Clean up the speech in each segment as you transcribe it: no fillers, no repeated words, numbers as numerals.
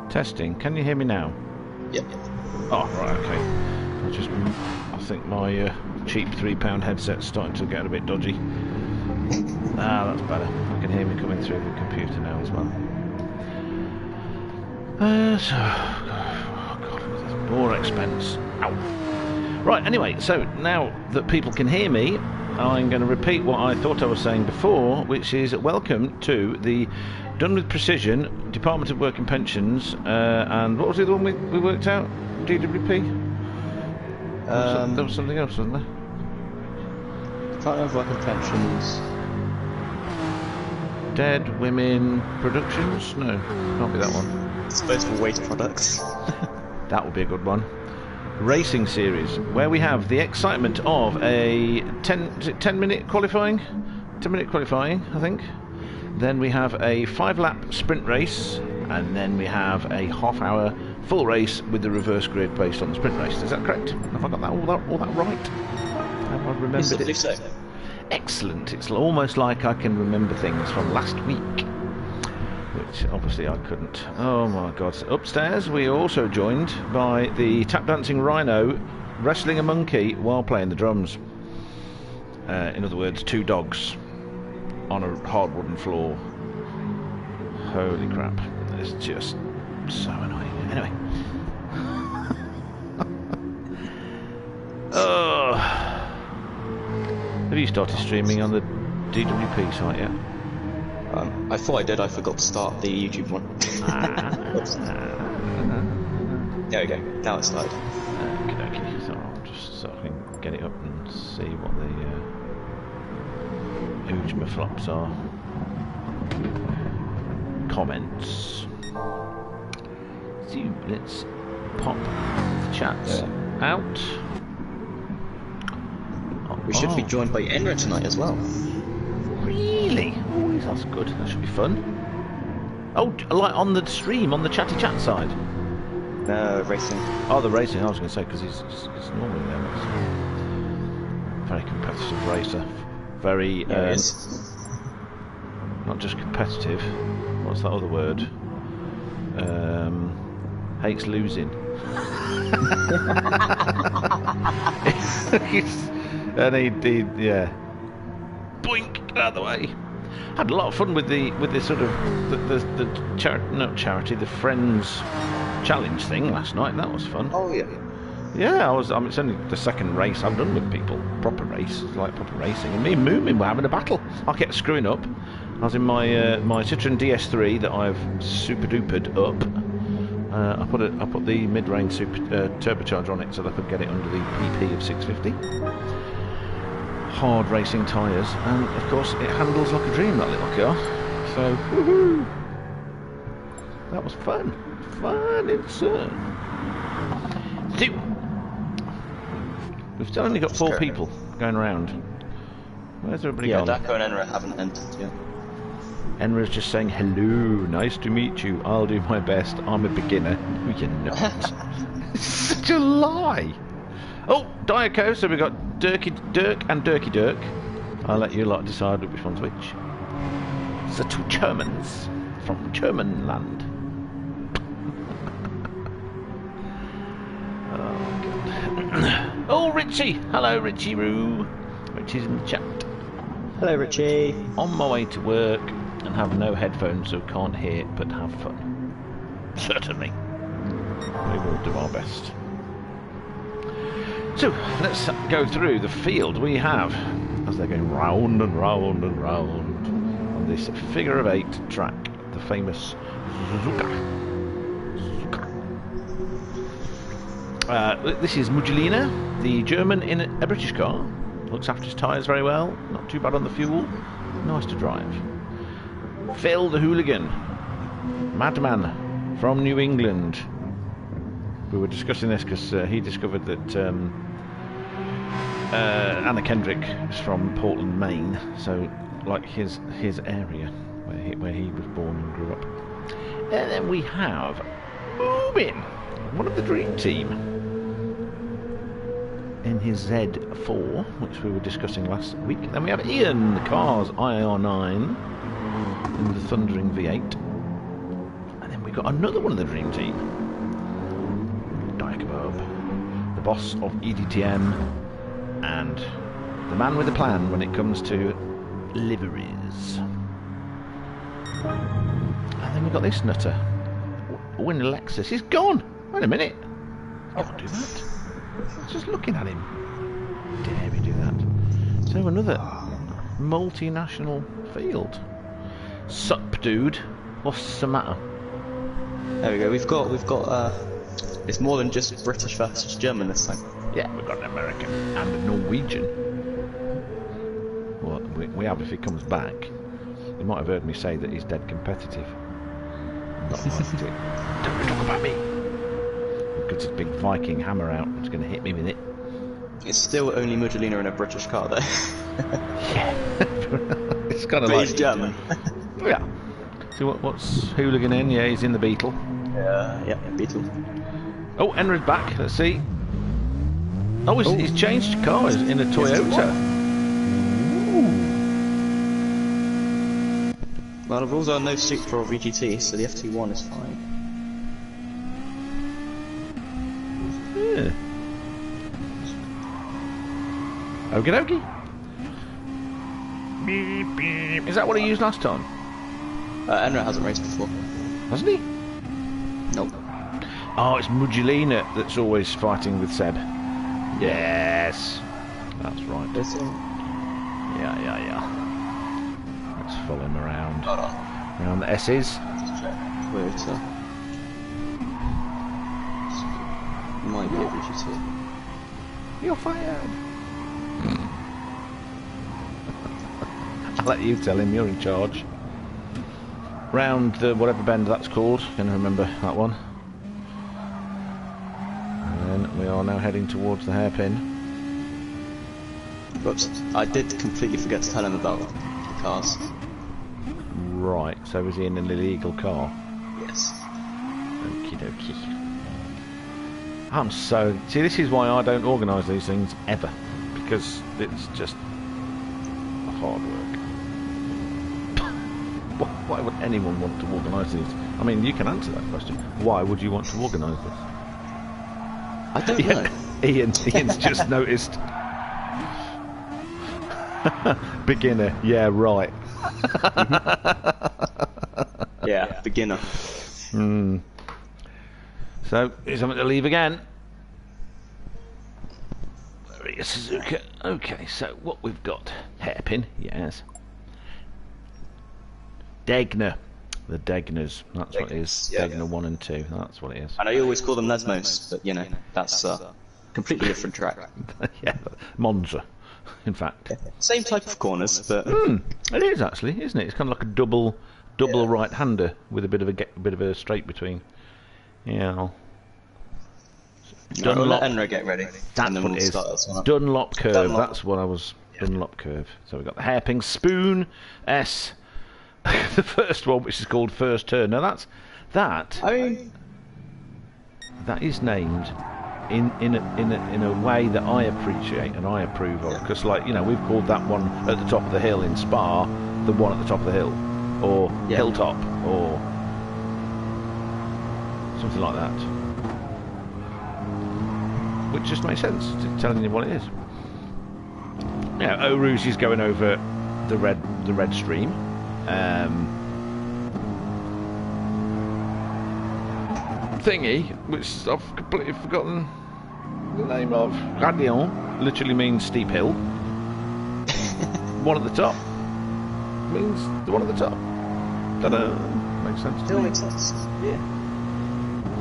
Testing. Can you hear me now? Yep. Oh, right, okay. I think my cheap £3 headset's starting to get a bit dodgy. Ah, that's better. I can hear me coming through the computer now as well. Oh God, more expense. Ow. Right, anyway, so now that people can hear me, I'm going to repeat what I thought I was saying before, which is welcome to the Done With Precision Department of Work and Pensions, and what was the other one we worked out? DWP? There was something else, wasn't there? Department of Work and Pensions. Dead Women Productions? No, can't be that one. Disposable waste products. That would be a good one. Racing series, where we have the excitement of a 10-minute qualifying? 10-minute qualifying, I think. Then we have a 5-lap sprint race, and then we have a half-hour full race with the reverse grid based on the sprint race. Is that correct? Have I got that all that right? Have I remembered it? I believe so. Excellent. It's almost like I can remember things from last week, which obviously I couldn't. Oh my God. Upstairs we are also joined by the tap dancing rhino wrestling a monkey while playing the drums. In other words, 2 dogs on a hard wooden floor. Holy crap. It's just so annoying. Anyway. Oh. Have you started streaming on the DWP site yet? I thought I did, I forgot to start the YouTube one. There we go, now it's started. Okay, it's alright. get it up and see what the Ujma flops are. Comments. So let's pop the chats out. We should be joined by Enra tonight as well. Really? Oh, that's good. That should be fun. Oh, like on the stream, on the chatty chat side. No, racing. Oh, the racing. I was going to say because he's normally there. Very competitive racer. Very. Not just competitive. What's that other word? Hates losing. And he yeah. Boink! Get out of the way. Had a lot of fun with the sort of the charity, the Friends challenge thing last night. That was fun. Oh yeah. Yeah, it's only the second race I've done with people. Proper race, like proper racing. And me and Moomin were having a battle. I kept screwing up. I was in my Citroen DS3 that I've super dupered up. I put the mid-range turbocharger on it so that I could get it under the PP of 650. Hard racing tyres, and of course it handles like a dream, that little car. So, woohoo! That was fun. Fun in turn. So, we've still only got 4 people going around. Where's everybody gone? Yeah, Daco and Enra haven't entered yet. Enra's just saying, hello, nice to meet you, I'll do my best, I'm a beginner. No, you're not. It's such a lie. Oh, Diaco, so we've got Dirk and Dirky Dirk. I'll let you lot decide which one's which. The 2 Germans from German land. Oh, God. Oh, Richie. Hello, Richie Roo. Richie's in the chat. Hello, Richie. On my way to work and have no headphones, so can't hear but have fun. Certainly. We will do our best. So, let's go through the field we have as they're going round and round and round on this figure of 8 track, the famous Suzuka. This is Muggelina, the German in a British car. Looks after his tyres very well, not too bad on the fuel, nice to drive. Phil the Hooligan, madman from New England. We were discussing this because he discovered that Anna Kendrick is from Portland, Maine, so like his area where he was born and grew up. And then we have Moomin, one of the Dream Team, in his Z4, which we were discussing last week. Then we have Ian, the Cars IR9, in the thundering V8. And then we got another one of the Dream Team, the boss of EDTM and the man with a plan when it comes to liveries. And then we've got this nutter, Win Lexus. He's gone. Wait a minute. I can't do that. I was just looking at him. Dare we do that? So another multinational field. Sup, dude? What's the matter? There we go. We've got. It's more than just British versus German this time. Yeah, we've got an American and a Norwegian. Well, we have if he comes back. You might have heard me say that he's dead competitive. Not like it. Don't talk about me. Because his big Viking hammer out. It's going to hit me with it. It's still only Muggelina in a British car, though. Yeah. It's kind of but like. He's German. Yeah. So what's Hooligan in? Yeah, he's in the Beetle. Yeah, Beetle. Oh, Enra's back. Let's see. Oh, he's changed cars in a Toyota. Well, the rules are no Supra or VGT, so the FT1 is fine. Yeah. Okie dokie. Beep, beep. Is that what he used last time? Enra hasn't raced before. Hasn't he? Nope. Oh, it's Muggelina that's always fighting with Seb. Yes. That's right. Yeah. Let's follow him around. Around the S's. Toyota. Might be a VGT. You're fired. I'll let you tell him, you're in charge. Round the whatever bend that's called, can remember that one. And then we are now heading towards the hairpin. Whoops, I did completely forget to tell him about the cars. Right, so was he in an illegal car? Yes. Okie dokie. I'm so... See, this is why I don't organise these things ever. Because it's just hard work. Why would anyone want to organise these? I mean, you can answer that question. Why would you want to organise this? I don't know. Ian's just noticed. Beginner, yeah, right. Yeah, beginner. Hmm. So, here's something to leave again. Suzuka. Okay, so what we've got. Hairpin, yes. Degner. The Degners. That's what it is. Yeah. Degner 1 and 2. That's what it is. I know you always call them Lesmos, but you know, that's a completely different track. Yeah, Monza, in fact. Same type of corners, but... It is actually, isn't it? It's kind of like a double right-hander with a bit of a straight between. Yeah. Dunlop. Let Enra get ready. That's what it is. Dunlop curve. Dunlop. That's what I was. Yeah. Dunlop curve. So we've got the hairpin spoon S. The first one, which is called first turn. Now that is named in a way that I appreciate and I approve of. Because, like, you know, we've called that one at the top of the hill in Spa the one at the top of the hill, or hilltop, or something like that. Which just makes sense, telling you what it is. Yeah, Oru's is going over the red stream. Thingy, which I've completely forgotten the name of. Radion literally means steep hill. One at the top means the one at the top. Makes sense. Still makes sense. Yeah.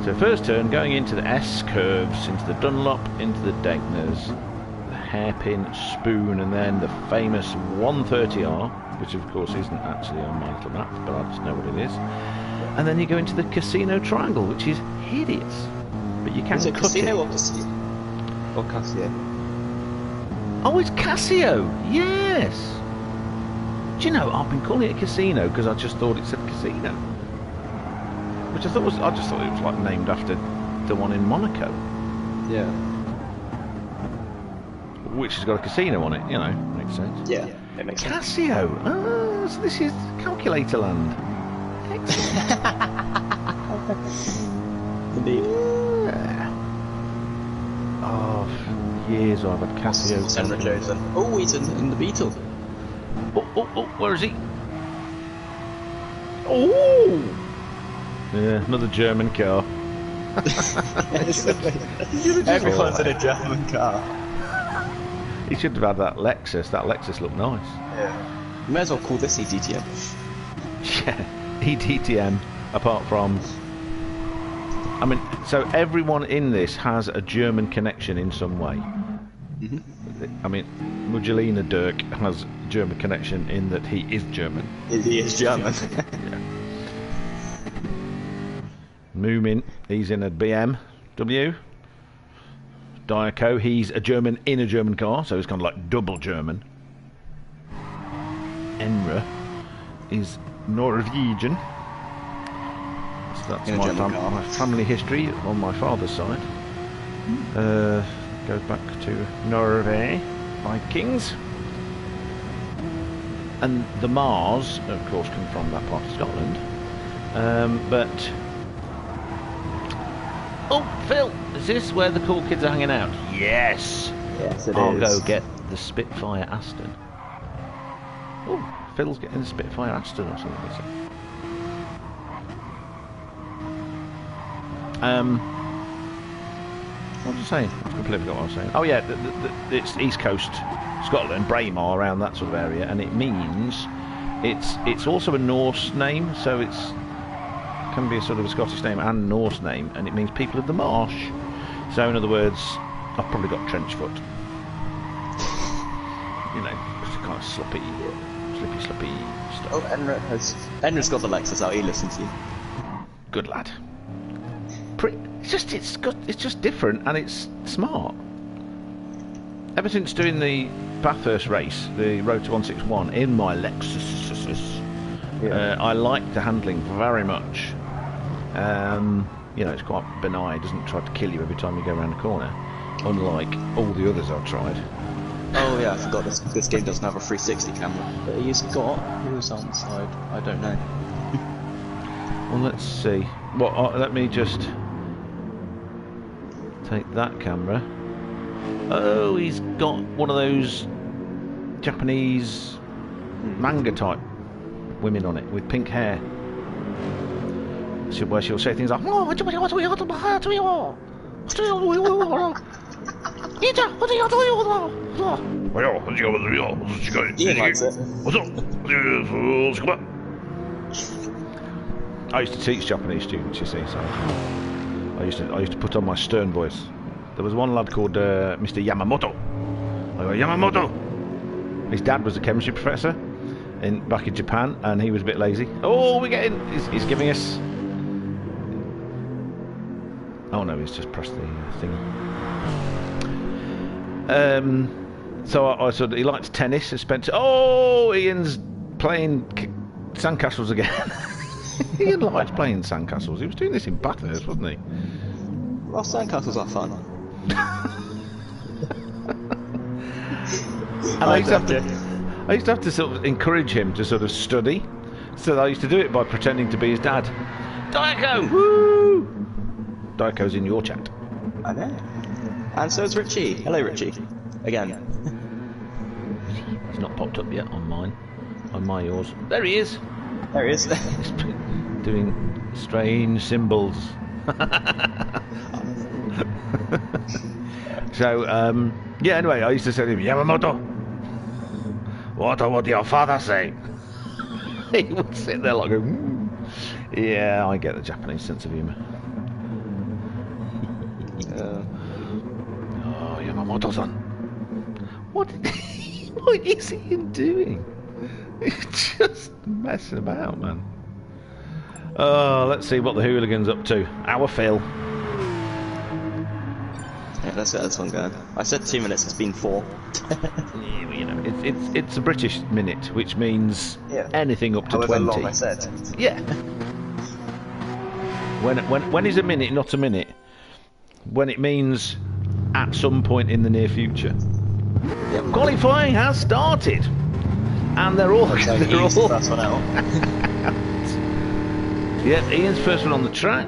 So first turn, going into the S curves, into the Dunlop, into the Degners, the hairpin, spoon, and then the famous 130R, which of course isn't actually on my little map, but I just know what it is. And then you go into the Casino Triangle, which is hideous, but you can cut it. Casino or Casino? Or Casio? Oh, it's Casio, yes! Do you know, I've been calling it a casino because I just thought it said casino. Which I just thought it was like named after the one in Monaco. Yeah. Which has got a casino on it, you know, makes sense. Yeah, it makes sense. Casio! Ah, so this is calculator land. Excellent. Indeed. Yeah. Oh, for years I've had Casio. Oh, he's in the Beetle. Oh, where is he? Oh! Yeah, another German car. Everyone's in a German car. He should have had that Lexus. That Lexus looked nice. Yeah. You may as well call this EDTM. Yeah, EDTM, apart from... I mean, so everyone in this has a German connection in some way. Mm-hmm. I mean, Mugelina Dirk has German connection in that he is German. He is German. Yeah. Moomin, he's in a BMW. Diaco, he's a German in a German car, so he's kind of like double German. Enra is Norwegian. So that's my family history on my father's side. Goes back to Norway, Vikings. And the Mars, of course, come from that part of Scotland. But... Oh, Phil, is this where the cool kids are hanging out? Yes! Yes, it I'll is. go get the Spitfire Aston. Oh, Phil's getting the Spitfire Aston or something, is it? What was I saying? I've completely forgot what I was saying. Oh yeah, it's East Coast Scotland, Braemar, around that sort of area, and it means it's also a Norse name, so it's can be a sort of a Scottish name and Norse name, and it means people of the marsh. So in other words, I've probably got trench foot. You know, just kind of sloppy slippy stuff. Oh, Enra's got the Lexus out. He listens to you. Good lad. It's just different and it's smart. Ever since doing the Bathurst race, the Road to 161 in my Lexus, I like the handling very much. You know, it's quite benign. It doesn't try to kill you every time you go around the corner, unlike all the others I've tried. Oh yeah, I forgot this game doesn't have a 360 camera. But he's got... Who's on the side? I don't know. Well, let's see. Let me just take that camera. Oh, he's got one of those Japanese manga type women on it with pink hair. Where she'll say things like, "Oh, what do you want? Ian likes it. I used to teach Japanese students, you see, so I used to put on my stern voice. There was one lad called Mr. Yamamoto. I go, Yamamoto. His dad was a chemistry professor back in Japan, and he was a bit lazy. Oh, we're getting. He's giving us. Oh no, he's just pressed the thing. So I sort of, he likes tennis. Spencer. Oh, Ian's playing sandcastles again. Ian likes playing sandcastles. He was doing this in Bathurst, wasn't he? Well, sandcastles are fun. And I used to have to sort of encourage him to sort of study. So I used to do it by pretending to be his dad. Daiko! Woo! Daiko's in your chat. I know. And so is Richie. Hello, Richie. Again. He's not popped up yet on mine. On my yours. There he is! There he is. He's doing strange symbols. So, yeah, anyway, I used to say to him, Yamamoto, what would your father say? He would sit there like, yeah, I get the Japanese sense of humour. Oh, Yamamoto-san. What is he doing? He's just messing about, man. Oh, let's see what the hooligan's up to. Our Phil. Yeah, let's get this one going. I said 2 minutes, it's been 4. You know, it's a British minute, which means anything up to However 20. long I said. Yeah. When is a minute not a minute? When it means at some point in the near future. Yep. Qualifying has started, and they're all. So Ian's the first one out. Yeah, Ian's first one on the track.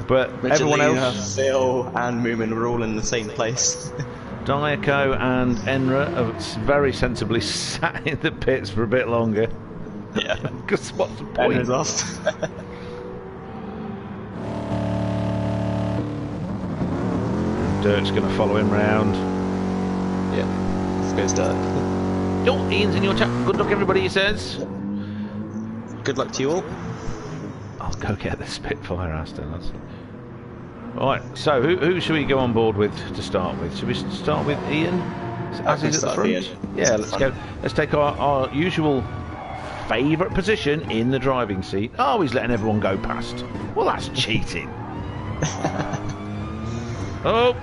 But everyone else, Phil and Moomin were all in the same place. Daiko and Enra have very sensibly sat in the pits for a bit longer. Yeah. Because what's the point? Enra's off. Dirk's going to follow him round. Yeah. Let's go Dirk. Oh, Ian's in your chat. Good luck, everybody, he says. Good luck to you all. I'll go get the Spitfire, Aston. Alright, so who should we go on board with to start with? Should we start with Ian? As he's at the front? Yeah, let's go. Let's take our usual favourite position in the driving seat. Oh, he's letting everyone go past. Well, that's cheating. Oh.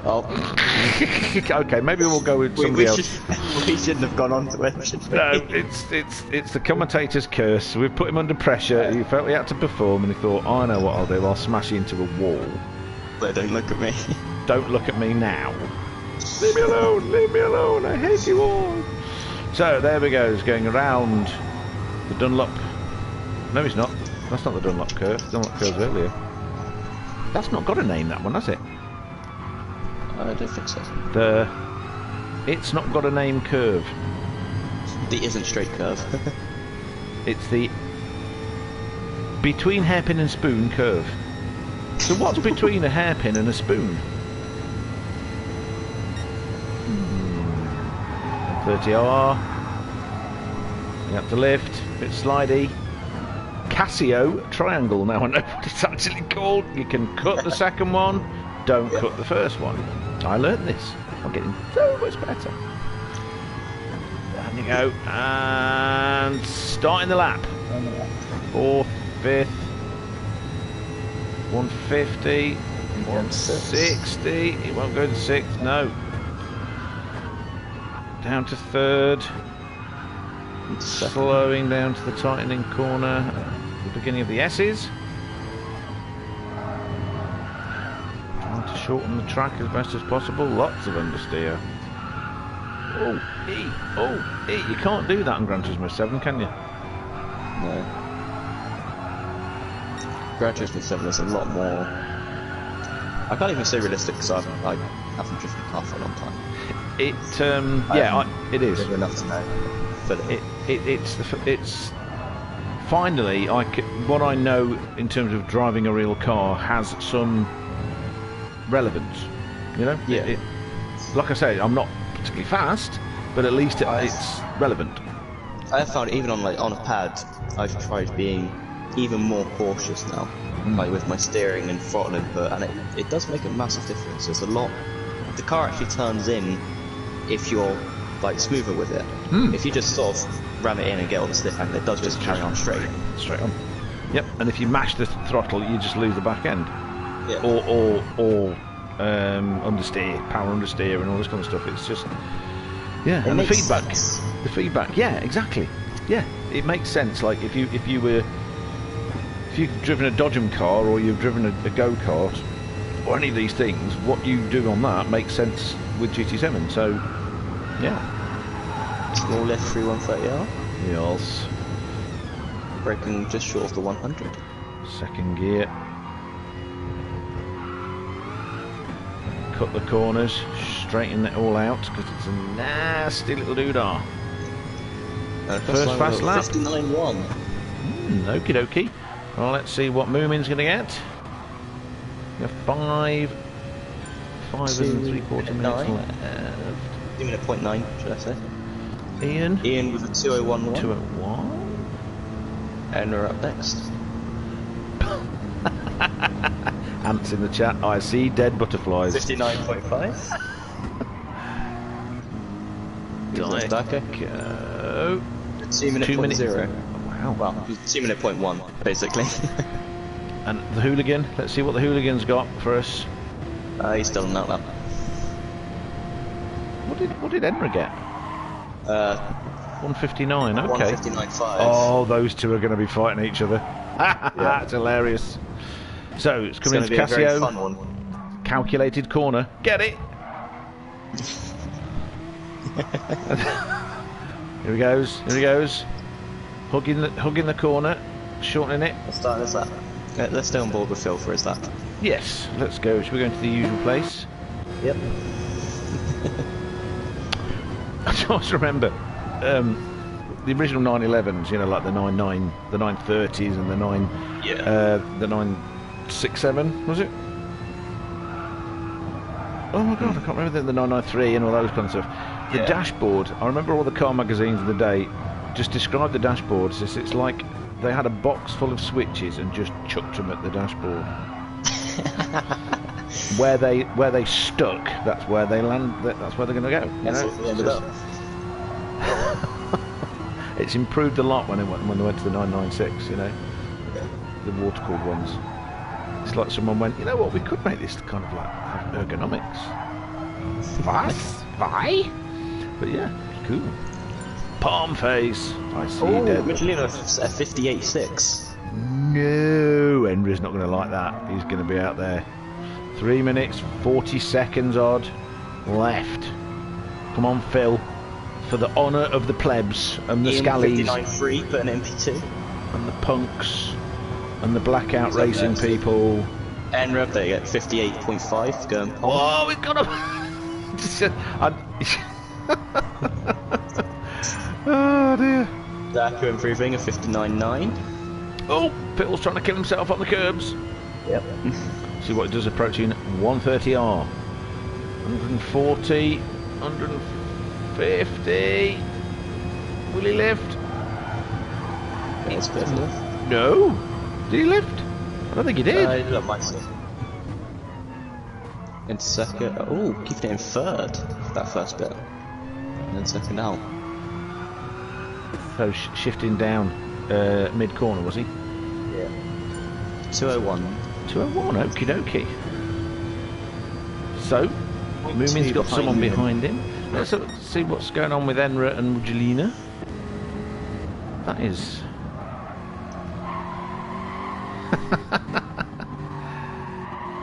Okay, maybe we'll go with somebody else. We shouldn't have gone on to it, should we? No, it's the commentator's curse. We've put him under pressure. He felt he had to perform, and he thought, I know what I'll do. I'll smash into a wall. So don't look at me. Don't look at me now. Leave me alone. Leave me alone. I hate you all. So there we go. He's going around the Dunlop. No, he's not. That's not the Dunlop curve. Dunlop curve's earlier. That's not got a name, that one, has it? I don't think so. It's not got a name curve. The isn't straight curve. It's the between hairpin and spoon curve. So what's between a hairpin and a spoon? 30R. You have to lift. Bit slidey. Casio triangle. Now I know what it's actually called. You can cut the second one. Don't cut the first one. I learnt this. I'm getting so much better. you go. And starting the lap. 4th, 5th, 150, 160. It won't go to 6th, no. Down to 3rd. Slowing down to the tightening corner. The beginning of the S's. Trying to shorten the track as best as possible. Lots of understeer. Oh, E. Oh, E. You can't do that on Gran Turismo 7, can you? No. Gran Turismo 7 is a lot more... I can't even say realistic because I haven't driven a car for a long time. It it is. Enough to know. But It's finally what I know in terms of driving a real car has some relevance. You know. Yeah. Like I say, I'm not particularly fast, but at least it's relevant. I have found even on a pad, I've tried being even more cautious now, like with my steering and throttle input, and it does make a massive difference. There's a lot. The car actually turns in if you're like smoother with it. If you just sort of ram it in and get all the stiff angle, it does just carry on straight on. Yep. And if you mash the throttle, you just lose the back end. Yeah. Or understeer, power understeer, and all this kind of stuff. It's just and the feedback. Sense. The feedback. Yeah, exactly. Yeah, it makes sense. Like if you've driven a Dodgem car or you've driven a go-kart or any of these things, what you do on that makes sense with GT7. So, yeah. Small left through 130R. Yes. Braking just short of the 100. Second gear. Cut the corners, straighten it all out because it's a nasty little doodah. First fast lap. 59.1. Okie dokie. Well, let's see what Moomin's going to get. You have 5 and 3/4 minutes left. 2:09, should I say? Ian with a 2:01.1. 2:01. And we're up next. Ants in the chat. I see dead butterflies. 59.5. Go. 2 minute 2 minutes. 0. Wow. Well, 2 minute 0.1 basically. And the hooligan. Let's see what the hooligan's got for us. He's still on that lap. What did Enra get? 159. Okay. 159.5. Oh, those two are going to be fighting each other. That's hilarious. So it's coming into Casio. Very fun one. Calculated corner. Get it. Here he goes. Here he goes. Hugging the corner, shortening it. Let's start this lap. Let's stay on board with Phil for his lap. Yes. Let's go. Should we go into the usual place? Yep. I just remember the original 911s. You know, like the 99, the 930s, and the 967 was it? Oh my god, I can't remember the 993 and all those kind of stuff. The dashboard, I remember all the car magazines of the day just described the dashboards as it's like they had a box full of switches and just chucked them at the dashboard. where they stuck, that's where they land. That's where they're going to go. That's what they ended up. It's improved a lot when they went to the 996. You know, the water-cooled ones. It's like someone went, you know what, we could make this kind of like have ergonomics. Why? But yeah, cool. Palm face. I see dead. Originally a 58.6. No, Henry's not going to like that. He's going to be out there. 3 minutes, 40 seconds odd left. Come on, Phil. For the honour of the plebs and the scallies. 59.3, but an MP2. And the punks. And the blackout racing people. NREV, they get 58.5 going pop. Oh, we've got a... Oh dear. Daku improving a 59.9. Oh, Pittle's trying to kill himself on the curbs. Yep. See what it does approaching 130R. 140, 150. Will he lift? It's a bit of a lift. No. Did he lift? I don't think he did. Look, might see. In second. Oh, keeping it in third. That first bit. And then second out. So shifting down mid corner, was he? Yeah. 201. 201, okie dokie. So, Moomin's got someone behind him. Let's see what's going on with Enra and Mugelina. That is...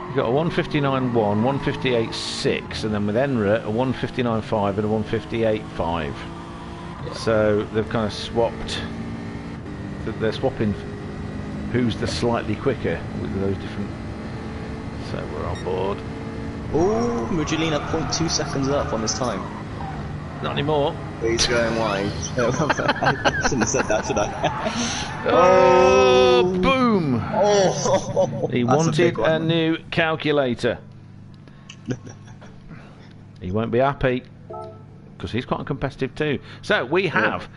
You've got a 159.1, 158.6, and then with Enra a 159.5 and a 158.5. Yeah. So they've kind of swapped. They're swapping who's the slightly quicker with those different. So we're on board. Oh, Mugelina 0.2 seconds up on his time. Not anymore. He's going wide. I shouldn't have said that, should I? Oh, boom! Oh, he wanted a new calculator. He won't be happy because he's quite competitive too. So we have.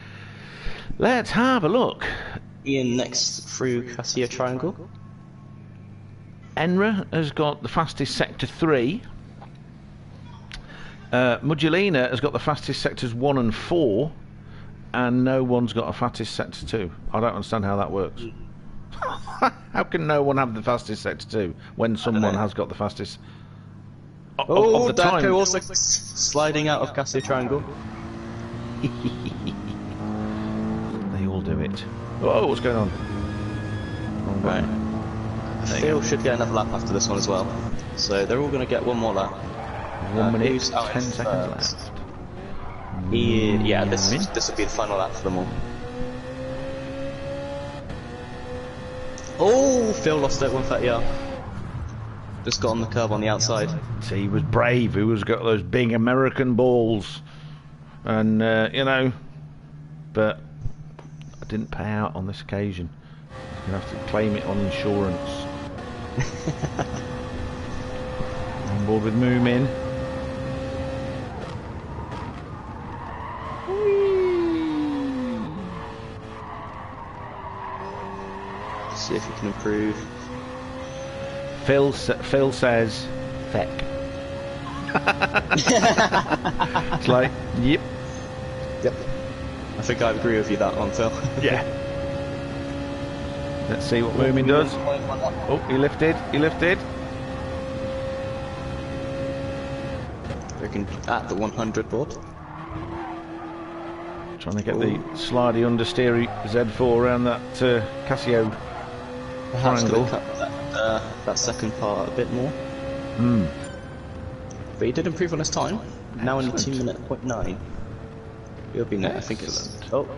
Let's have a look. Ian next through Cassia Triangle. Enra has got the fastest sector 3. Mugelina has got the fastest sectors 1 and 4, and no one's got a fastest sector 2. I don't understand how that works. How can no one have the fastest sector 2 when someone has got the fastest of the time? Darko also sliding out of Cassia Triangle. They all do it. Oh, what's going on? Wrong way. Phil should get another lap after this one as well. So they're all going to get one more lap. 1 minute, 10 seconds left. Yeah, this will be the final lap for them all. Oh, Phil lost it 130. Just got on the curb on the outside. See, he was brave. He was got those big American balls, and you know, but I didn't pay out on this occasion. I'm gonna have to claim it on insurance. On board with Moomin. See if we can improve. Phil says, "Feck." It's like, yep. I think I agree with you that one, Phil. Yeah. Let's see what Moomin does. Oh, he lifted. He lifted. Looking at the 100 board. Trying to get the slidey understeery Z4 around that Casio triangle. Cut that second part a bit more. But he did improve on his time. Now in 2 minute 0.9. He'll be next. I think it's. Oh,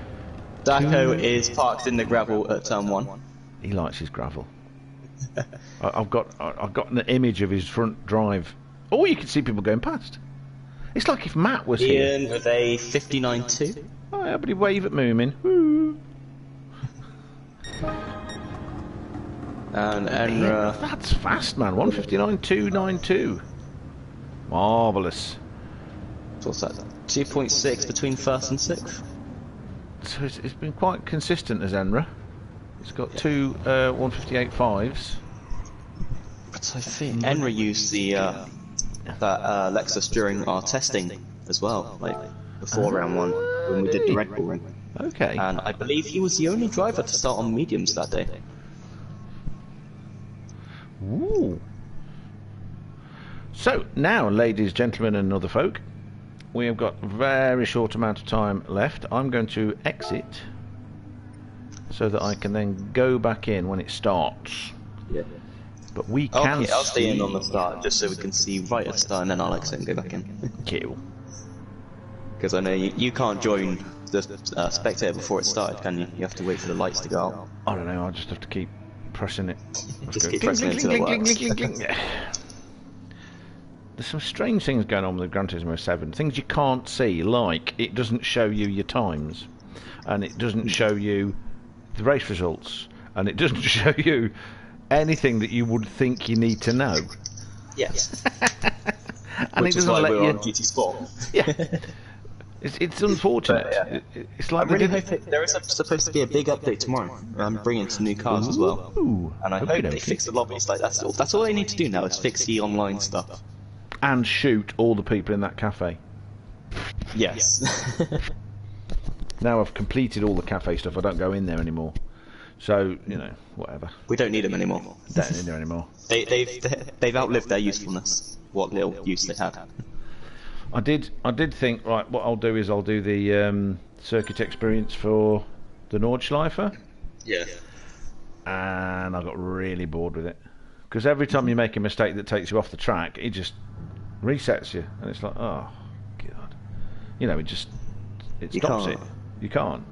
Darko is parked in the gravel at turn 1. He likes his gravel. I've got an image of his front drive. Oh, you can see people going past. It's like if Matt was Ian here. with a 59.2. Oh, everybody wave at Moomin. Woo. And Enra. That's fast, man. 159.292. Marvellous. What's that? 2.6 between first and sixth. So it's been quite consistent as Enra. It's got two 158.5s. But I think Enra used the that Lexus during our testing as well, like before round 1 when we did the Red Bull ring. Okay. And I believe he was the only driver to start on mediums that day. Ooh. So now, ladies, gentlemen, and other folk, we have got a very short amount of time left. I'm going to exit so that I can then go back in when it starts. Yeah. But we can. Okay, I'll stay in on the start just so we can see right at the start, and then I'll exit and go back in. Cool. Because I know you can't join the spectator before it started, can you? You have to wait for the lights to go out. I don't know. I just have to keep pressing it. Just keep pressing it until it works. There's some strange things going on with the Gran Turismo 7. Things you can't see, like it doesn't show you your times, and it doesn't show you the race results, and it doesn't show you anything that you would think you need to know. Yes. And which it is doesn't why let we're you. on GT Sport. Yeah. It's unfortunate. But, It's like I'm really hoping there is supposed to be a big update tomorrow. I'm bringing some new cars as well, and I hope they fix the lobbies. Like that's all they need to do now is fix the online stuff and shoot all the people in that cafe. Yes. Now I've completed all the cafe stuff, I don't go in there anymore. So, you know, whatever. We don't need them anymore. Don't need them anymore. They've outlived their usefulness. What little use they had. I did think, right, what I'll do is I'll do the circuit experience for the Nordschleife. Yeah. And I got really bored with it. Because every time you make a mistake that takes you off the track, it just resets you. And it's like, oh, God. You know, it stops it. You can't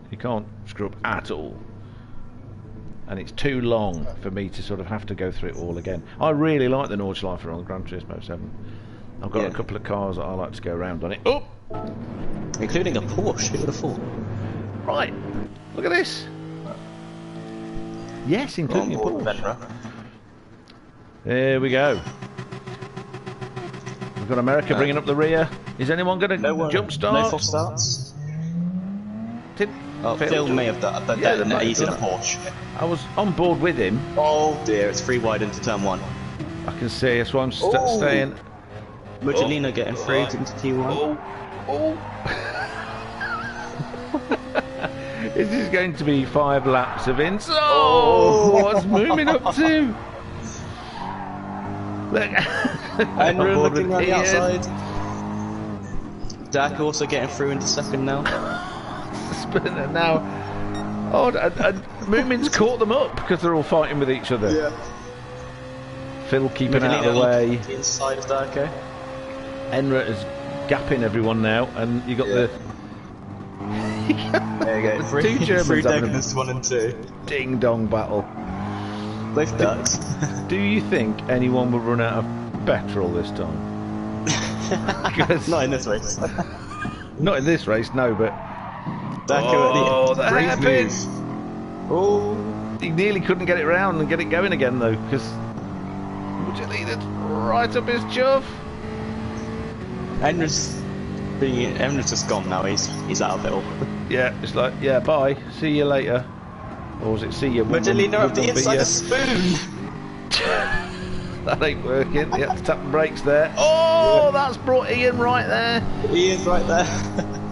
screw up at all. And it's too long for me to sort of have to go through it all again. I really like the Nordschleife on the Gran Turismo 7. I've got a couple of cars that I like to go around on it. Oh! Including a Porsche, who would have thought? Right, look at this. Yes, including a Porsche. There we go. We've got America bringing up the rear. Is anyone going to jump start? No false starts. Phil may have done, but he's in a Porsche. I was on board with him. Oh dear, it's free wide into turn 1. I can see, that's why I'm staying. Mugelina getting free into T1. This is going to be 5 laps of ins. Oh, what's moving up to? Look. And we're looking on the outside. Dak also getting through into second now. Spinner now. Oh, and Moomin's caught them up because they're all fighting with each other. Yeah. Phil keeping out of the way. The inside of Darko. Enra is gapping everyone now, and you got the. There you go. Two Germans having a 1 and 2. Ding dong battle. Both ducks. Do you think anyone will run out of petrol this time? Not in this race. Not in this race, no, but. Darko at the hairpin! Oh, he nearly couldn't get it round and get it going again though, because Mugelina's right up his chuff. Enra's just gone now. He's out of it all. Yeah, it's like, yeah, bye, see you later, or was it see you? Mugelina up the inside a spoon. That ain't working. You have to tap the brakes there. Oh, that's brought Ian right there. Ian's right there.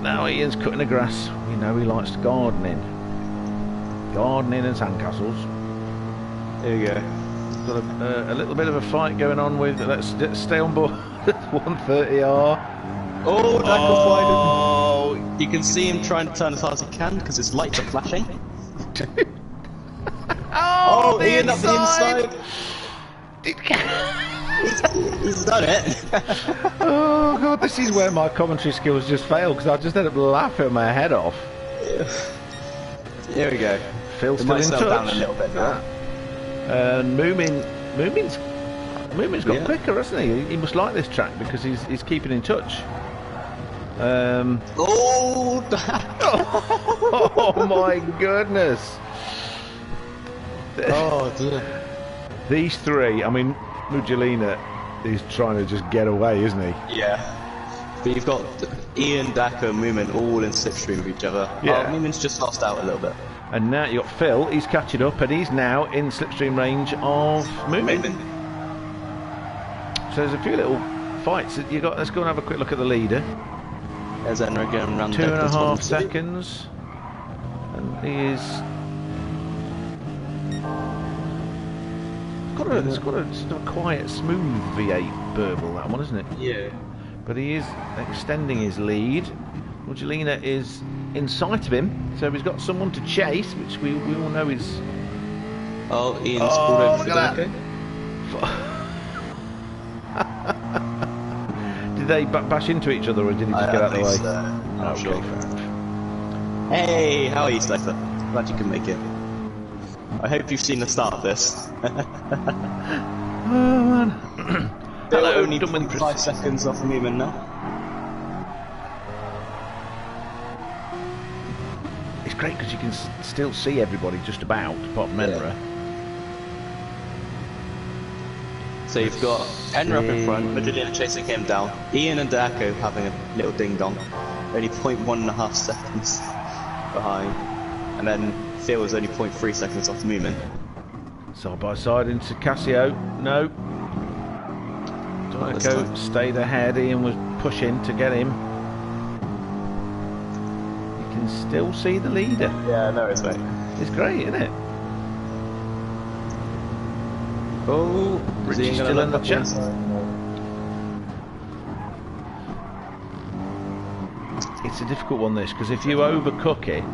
Now Ian's cutting the grass. We know he likes gardening. Gardening and sandcastles. There you go. Got a little bit of a fight going on with. Let's stay on board. 130R. Oh, Dako's wide. You can see him trying to turn as hard as he can because his lights are flashing. Oh, Ian up the inside. He's done it. Oh God, this is where my commentary skills just fail because I just end up laughing my head off. Here we go. Phil's still in touch. Down a little bit now. And Moomin's got quicker, hasn't he? He must like this track because he's keeping in touch. Oh my goodness. Oh dear. These three, I mean, Mugelina is trying to just get away, isn't he? Yeah. But you've got Ian, Daka, and Moomin all in slipstream with each other. Yeah. Moomin's just lost out a little bit. And now you've got Phil, he's catching up, and he's now in slipstream range of Moomin. So there's a few little fights that you got. Let's go and have a quick look at the leader. There's Enra going around 2.5 seconds. And he is... It's got a sort of quiet, smooth V8 burble, that one, isn't it? Yeah. But he is extending his lead. Mugelina is in sight of him, so he's got someone to chase, which we all know is... Oh, Ian's pulled over for Daka. Did they bash into each other, or did he just get out of the way? I'm not sure. Hey, how are you, Slifer? Glad you can make it. I hope you've seen the start of this. Oh man. Hello, only 5 seconds off Moomin now. It's great because you can still see everybody just about, apart from Enra. So you've got Enra up in front, Mugelina chasing him down, Ian and Dako having a little ding-dong, only 0.1.5 seconds behind, and then Phil was only 0.3 seconds off Moomin. Side by side into Casio. No. Dako stayed ahead. Ian was pushing to get him. You can can still see the leader. Yeah, no, it's right. It's great, isn't it? Oh, Richie's still in the chat. It's a difficult one, this, because if you overcook it,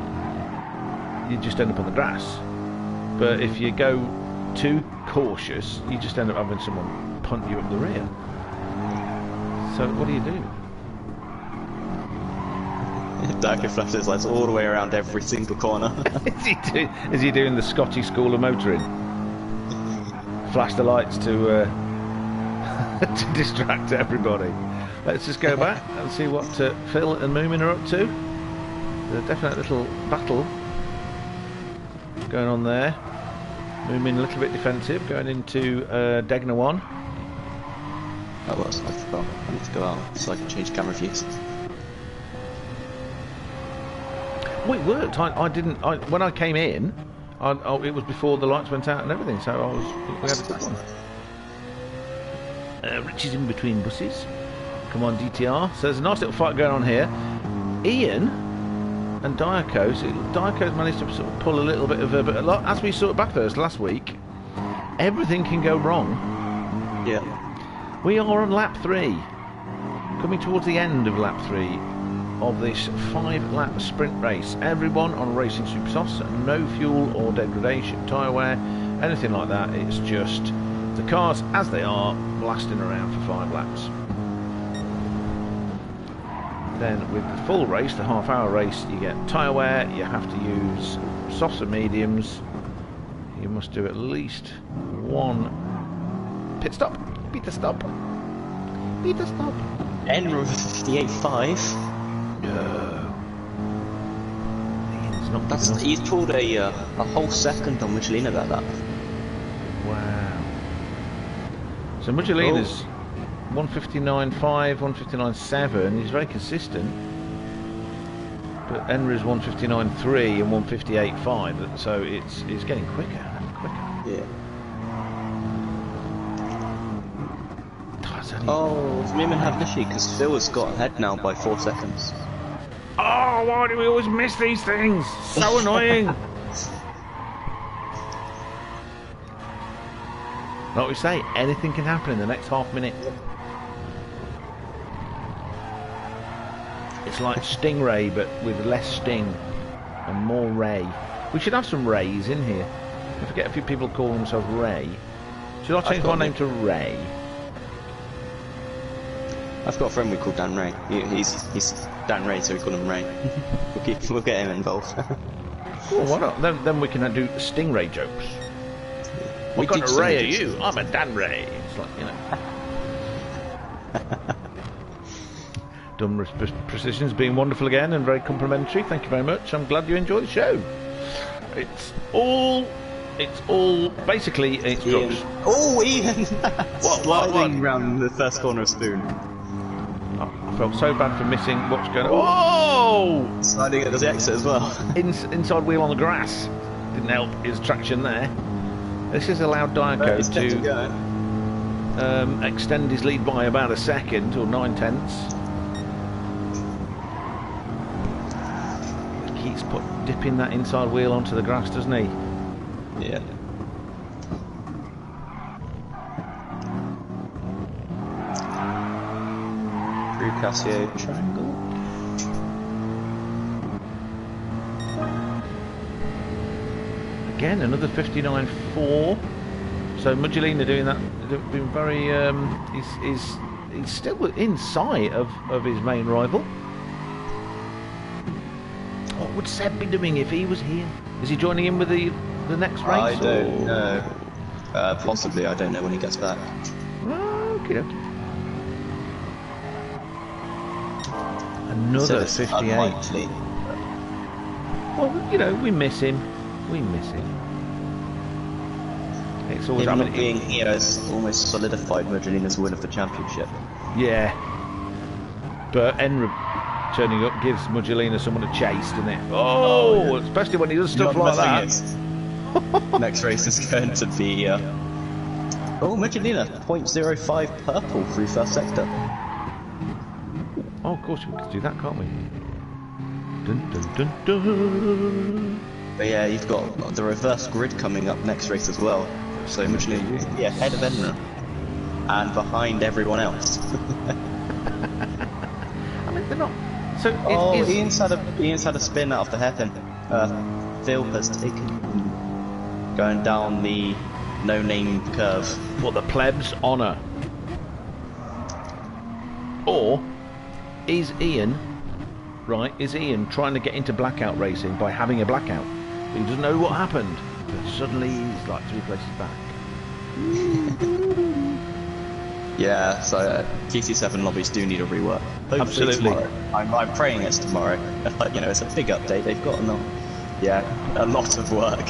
you just end up on the grass. But if you go too cautious, you just end up having someone punt you up the rear. So what do you do? Darker flashes lights all the way around every single corner. Is he doing the Scottish School of Motoring? Flash the lights to to distract everybody. Let's just go back and see what Phil and Moomin are up to. There's a definite little battle going on there. Moomin a little bit defensive, going into Degna 1. Oh, well, I forgot. I need to go out so I can change camera views. Well, it worked. I didn't. When I came in, it was before the lights went out and everything. So we had a good one. Rich is in between buses. Come on, DTR. So there's a nice little fight going on here. Ian and Diaco's managed to sort of pull a little bit of a lot. As we saw at Bathurst last week, everything can go wrong. Yeah. We are on lap 3, coming towards the end of lap 3 of this 5-lap sprint race. Everyone on racing supersofts, no fuel or degradation, tyre wear, anything like that. It's just the cars as they are, blasting around for 5 laps. Then with the full race, the half-hour race, you get tyre wear. You have to use softs and mediums. You must do at least one pit stop. Pit stop. Enro 58.5. No. He's pulled a whole second on Michelin about that. Wow. So Michelina's 159.5, 159.7. He's very consistent. But Enra's 159.3 and 158.5. So it's getting quicker and quicker. Yeah. Oh, Moomin had an issue because Phil has got ahead now by 4 seconds. Oh, why do we always miss these things? So annoying. Like we say, anything can happen in the next half minute. It's like Stingray, but with less sting and more Ray. We should have some Rays in here. I forget a few people call themselves Ray. Should I change my name to Ray? I've got a friend we call Dan Ray. He's Dan Ray, so we call him Ray. we'll get him involved. Well, why not? Then we can do Stingray jokes. What kind of Ray are you? I'm a Dan Ray. It's like, you know. Dumb Precision's being wonderful again and very complimentary. Thank you very much. I'm glad you enjoy the show. It's all basically it's drugs. Oh, Ian! Sliding round the first corner of Spoon. I felt so bad for missing what's going on. Whoa! Sliding at the exit as well. Inside wheel on the grass. Didn't help his traction there. This has allowed Diaco to extend his lead by about a second or 9/10. He keeps dipping that inside wheel onto the grass, doesn't he? Yeah. Through Casio triangle. Again, another 59.4. So Muggelina doing that, doing very. He's still in sight of his main rival. What would Seb be doing if he was here? Is he joining in with the next race? I don't know. Possibly. I don't know when he gets back. Okay. Another 58. Unlikely. Well, you know, we miss him. It's always being here has almost solidified Muggelina's win of the championship. Yeah. But Enra turning up gives Muggelina someone to chase, doesn't it? Oh, especially when he does stuff like that. Next race is going to be Muggelina 0.05 purple through first sector. Oh, of course we could do that, can't we? Dun, dun, dun, dun. But yeah, you've got the reverse grid coming up next race as well. So Michelin will be ahead of Enra and behind everyone else. I mean, they're not. So Ian's had a spin out of the hairpin. Phil has taken going down the no-name curve. For the plebs' honour. Or is Ian trying to get into blackout racing by having a blackout? He doesn't know what happened, but suddenly he's like 3 places back. Yeah, so GT7 lobbies do need a rework. Hopefully Absolutely. Tomorrow. I'm praying it's tomorrow. Like, you know, it's a big update. They've got a lot of work.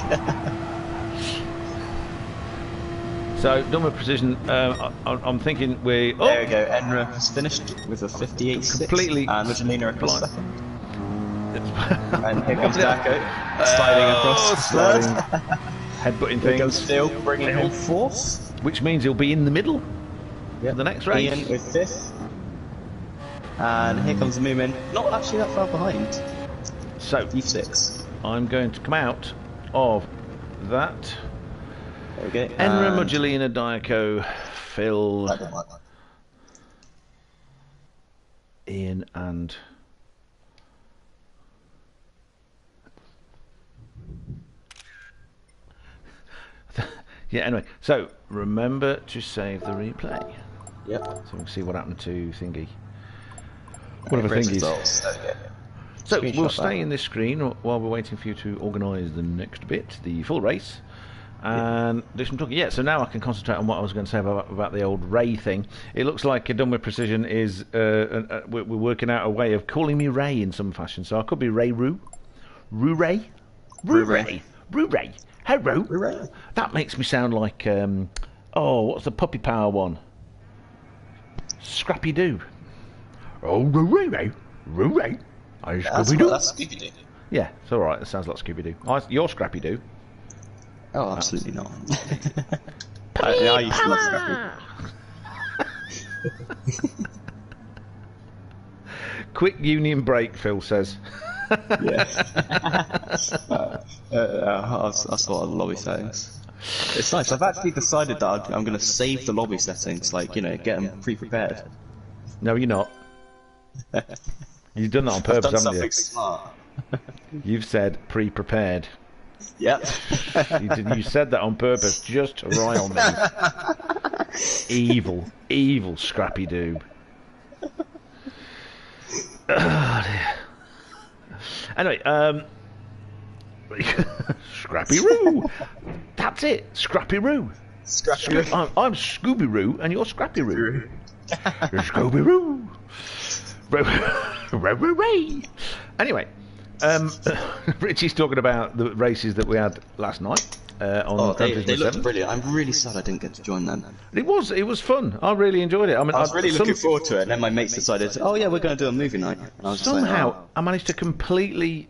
So, done with precision. I'm thinking we. Oh, there we go. Enra has finished with a 58.6. Completely and Virginia across blind. second. And here comes Daco, sliding across the third. Headbutting Here goes things. Phil, bringing him fourth. Which means he'll be in the middle for the next race. Ian with fifth. And here comes Moomin, not actually that far behind. So, P6. I'm going to come out of that. There we go. Enra, Muggelina, Diaco, Phil, Ian, and yeah. Anyway, so remember to save the replay. Yep. So we can see what happened to Thingy. Whatever Thingy is. So we'll stay in this screen while we're waiting for you to organise the next bit, the full race. And do some talking. Yeah, so now I can concentrate on what I was going to say about the old Ray thing. It looks like Done With Precision is we're working out a way of calling me Ray in some fashion. So I could be Ray Roo, Roo Ray, Roo Ray, Roo Ray. Hello. Ray. That makes me sound like what's the puppy power one? Scrappy Doo. Oh, Roo Ray, Roo Ray. Scooby Doo. That's Scooby Doo. Yeah, it's all right. It sounds like Scooby Doo. You're Scrappy Doo. Oh, absolutely not. I used to love Scrappy. Quick union break, Phil says. Yeah. That's what the lobby settings. It's nice. I've actually decided that I'm going to save the lobby settings, like, you know, get them pre-prepared. No, you're not. You've done that on purpose, I've done haven't you? something smart. You've said pre-prepared. Yep. You said that on purpose just to rile me. Evil Scrappy Doo. Oh, dear. Anyway, Scrappy Roo. That's it, Scrappy Roo. Scrappy Roo. I'm Scooby Roo, and you're Scrappy Roo. You're Scooby Roo. Ray. Anyway, Richie's talking about the races that we had last night on they looked brilliant. I'm really sad I didn't get to join them. It was fun. I really enjoyed it. I mean, I was really looking forward to it, and then my mates decided, oh yeah, we're going to do a movie night. And I was somehow just like, I managed to completely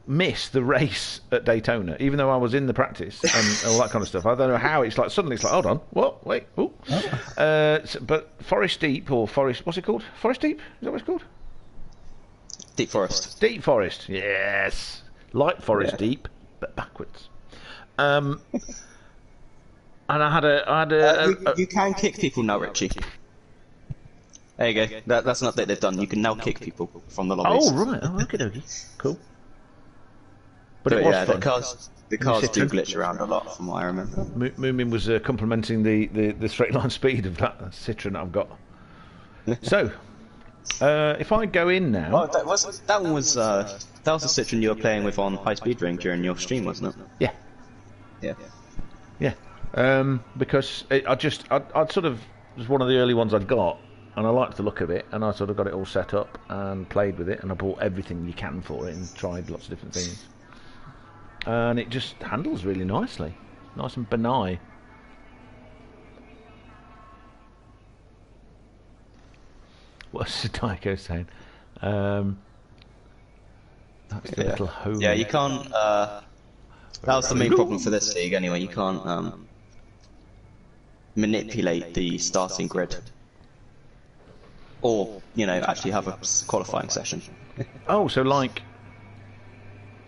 miss the race at Daytona, even though I was in the practice and all that kind of stuff. I don't know how it's like suddenly it's like, hold on, what? Wait, oh. But Forest Deep or Forest, what's it called? Forest Deep? Is that what it's called? Deep Forest. Deep Forest, yes. Like Forest Deep, but backwards. And I had a you can kick people now, Richie. There you go. That's an update they've done. You can now kick people from the lobbies. Oh right, okay, cool. But it was yeah, fun. the cars do glitch around a lot, from what I remember. Moomin was complimenting the straight line speed of that Citroen that I've got. So, if I go in now, Oh, that was a Citroen you were playing with on High Speed Ring during your stream, wasn't it? yeah. Because I'd sort of it was one of the early ones I'd got, and I liked the look of it, and I sort of got it all set up and played with it, and I bought everything you can for it and tried lots of different things, and it just handles really nicely, nice and benign. What's Tycho saying? That's the little home. Yeah, you can't. That was the main problem for this league, anyway. You can't manipulate the starting grid, or actually have a qualifying session. Oh, so like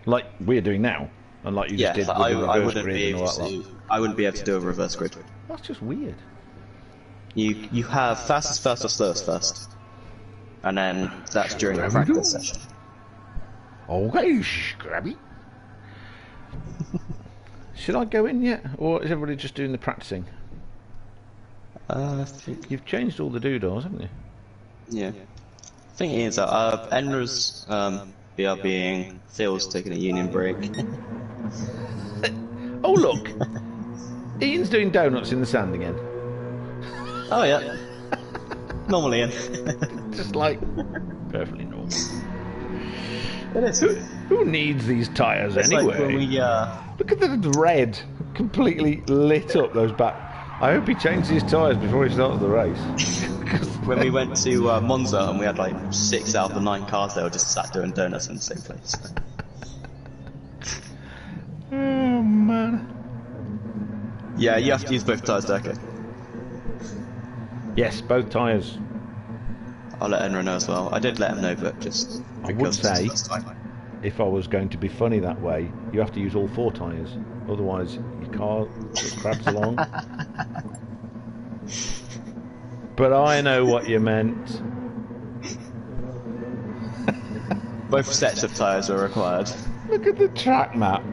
like we're doing now, and like you just did with the reverse grid and all that lot. I wouldn't be able to do a reverse grid. That's just weird. You have fastest first or slowest first, and then that's during the practice session. Okay, Scrabby. Should I go in yet, or is everybody just doing the practicing? I think You've changed all the doodles, haven't you? yeah. I think it is that Enra's BRBing, Phil's taking a union break. Oh look, Ian's doing donuts in the sand again. Oh yeah, normal Ian. Just like perfectly normal. It is. Who needs these tyres anyway? Like when we, Look at the red, completely lit up those back. I hope he changed his tyres before he started the race. when we went to Monza and we had like 6 out of the 9 cars that were just sat doing donuts in the same place. Oh man. Yeah, you have to use both tyres, okay? Yes, both tyres. I'll let Enra know as well. I did let him know, but just I would say, if I was going to be funny that way, you have to use all 4 tyres. Otherwise, your car sort of crabs along. But I know what you meant. Both sets of tyres are required. Look at the track map.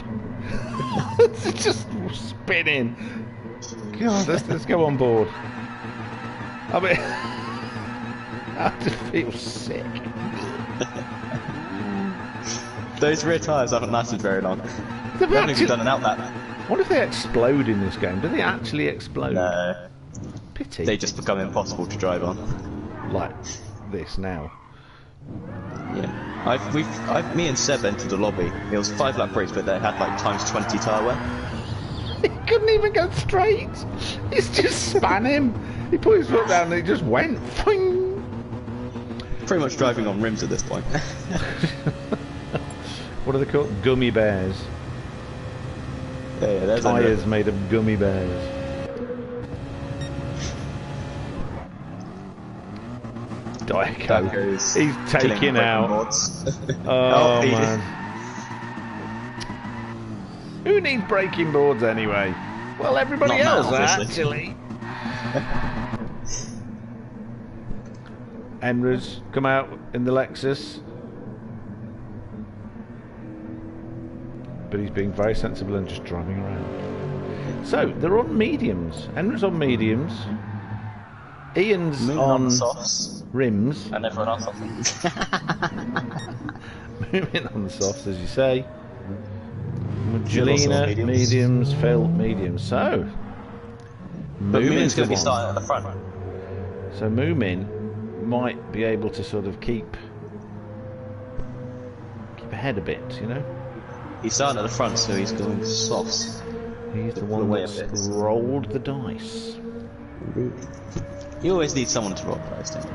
It's just spinning. God, let's go on board. I mean, I just feel sick. Those rear tyres haven't lasted very long. They've They haven't even done an outlap. What if they explode in this game? Do they actually explode? No. Pity. They just become impossible to drive on. Like this now. Yeah. Me and Seb entered the lobby. It was 5-lap race, but they had like times 20 tyre wear. He couldn't even go straight. It's just span him. He put his foot down and it just went. Boing. Pretty much driving on rims at this point. What are they called? Gummy bears. Yeah, there's Tyres made of gummy bears. Diet Coke. He's taking out. Oh man. Who needs braking boards anyway? Well, everybody else actually. Enra's come out in the Lexus. But he's being very sensible and just driving around. So, they're on mediums. Enra's on mediums. Ian's on softs. Rims. And everyone else on rims. Moving on the softs, as you say. Jelena, mediums. Phil, mediums. So, but Moomin's going to be starting at the front. So, Moomin might be able to sort of keep ahead a bit, you know? He's starting at the front, so he's going softs. He's the one that's rolled the dice. You always need someone to roll the dice, don't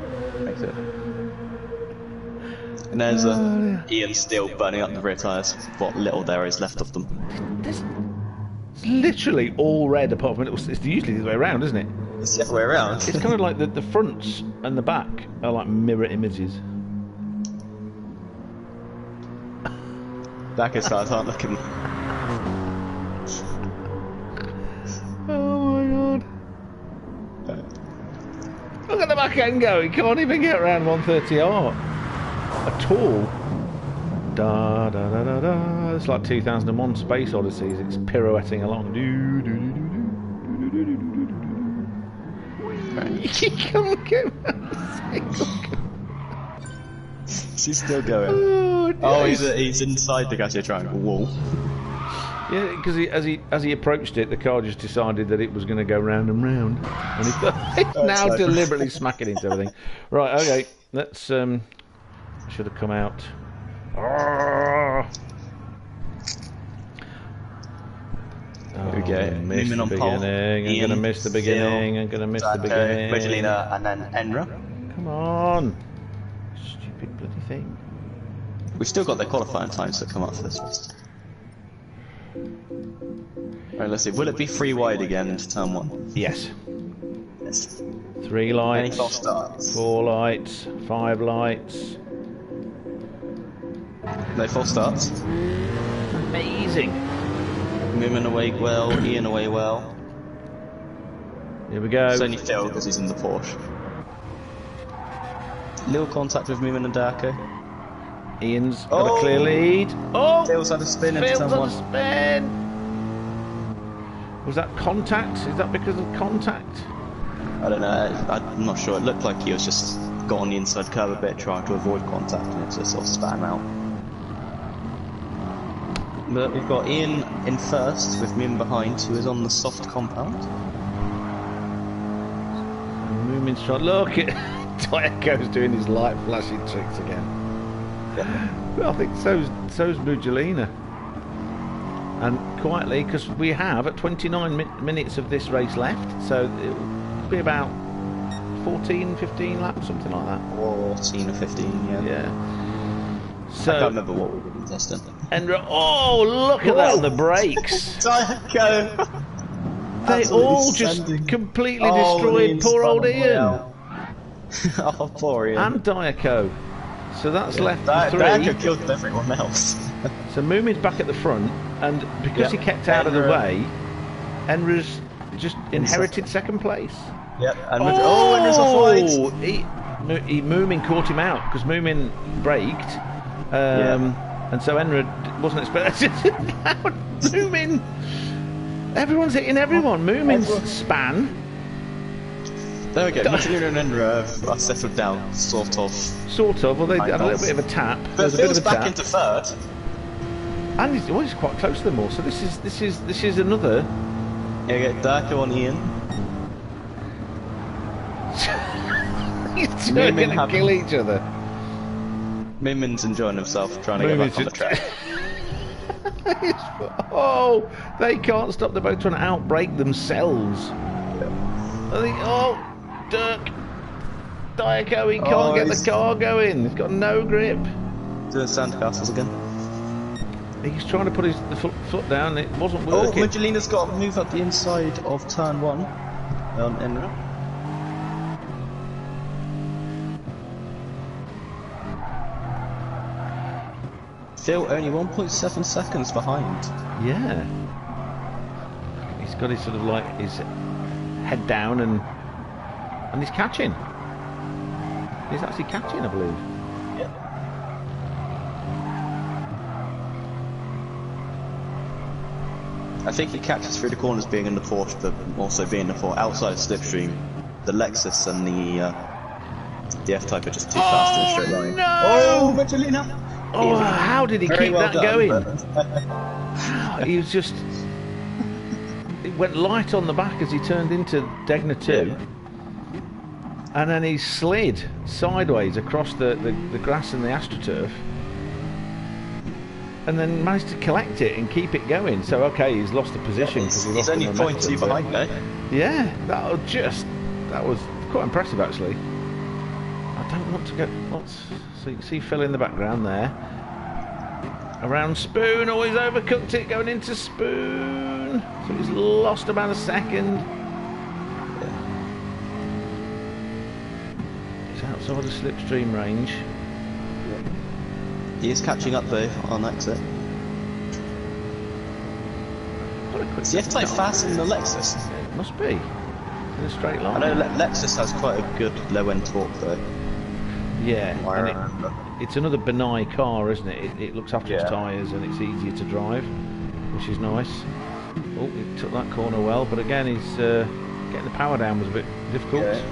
you? And there's Ian still burning up the rear tyres. What little there is left of them. It's literally all red apart from it's usually the other way around, isn't it? It's the other way around. It's kind of like the fronts and the back are like mirror images. Back end tyres aren't looking. Oh my god. Look at the back end go, he can't even get around 130R at all. Da da da da da. It's like 2001 Space Odysseys, it's pirouetting along. You can't get She's still going. Oh, he's inside the Gautier Triangle wall. Yeah, because as he approached it, the car just decided that it was going to go round and round, and it's now deliberately smacking into everything. Right, okay, let's should have come out. Oh, Here we go. Missed the beginning. I'm going to miss the beginning. I'm going to miss the beginning. Regelina and then Enra. Come on, stupid bloody thing. We've still got the qualifying times that come up for this list. Right, let's see. Will it be 3 wide again into turn 1? Yes. Yes. 3 lights. Any false starts? 4 lights. 5 lights. No false starts. Amazing. Moomin away well, Ian away well. Here we go. It's only Phil because he's in the Porsche. Little contact with Moomin and Darko. Ian's got a clear lead. Oh! Phil's had a spin into Phil's had someone. a spin. Was that contact? Is that because of contact? I don't know, I'm not sure. It looked like he was just got on the inside curb a bit trying to avoid contact and it just sort of spat him out. But we've got Ian in first with Moomin behind who is on the soft compound. Moomin's trying. Look at Diako's doing his light flashing tricks again. Well, I think so's Mugelina. And quietly, because we have at 29 minutes of this race left, so it'll be about 14, 15 laps, something like that. 14 or 15, yeah. Yeah. So, I can't remember what we were testing. And oh, look at that on the brakes! Diaco! They all just completely destroyed poor old Ian. Oh, poor Ian. And Diaco. So that's left three. Diaco killed everyone else. So Moomin's back at the front, and because he kept out of the way, Enra's just inherited second place. Yep. And Enra's off Moomin caught him out because Moomin braked, and so Enra wasn't expecting. Moomin, everyone's hitting everyone. Moomin's span. There we go. Mugelina and Enra are settled down, sort of. Sort of. Well, they had a little bit of a tap. But Phil's back into third. And he's quite close to them all. So this is another. Yeah, get Darko on Ian. He's going to kill each other. Moomin's enjoying himself trying to get back on the track. Oh, they can't stop. They're both trying to outbrake themselves. I think, Dirk, Diaco, he can't get the car going. He's got no grip. Doing sandcastles again. He's trying to put his foot down. It wasn't working. Oh, Mugelina's got to move up the inside of turn 1 on Enra. Phil only 1.7 seconds behind. Yeah. He's got his sort of like his head down and he's catching. He's actually catching, I believe. Yeah. I think he catches through the corners being in the Porsche, but also being outside of slipstream. The Lexus and the F-Type are just too fast in a straight line. No! Oh, Mugelina! Oh, how did he keep that going? He was just... It went light on the back as he turned into Degna 2. Yeah. And then he slid sideways across the grass and the AstroTurf. And then managed to collect it and keep it going. So, okay, he's lost the position. He's only 0.2 behind there. Yeah, that was quite impressive, actually. I don't want to go... So you can see Phil in the background there. Around Spoon, oh, he's overcooked it going into Spoon. So he's lost about a second. He's outside the slipstream range. He is catching up though on exit. Is the F-Type faster than the Lexus? It must be. In a straight line. I know Lexus has quite a good low end torque though. Yeah, and it's another benign car, isn't it? It looks after its tyres and it's easier to drive, which is nice. Oh, he took that corner well, but again, he's getting the power down was a bit difficult. Yeah.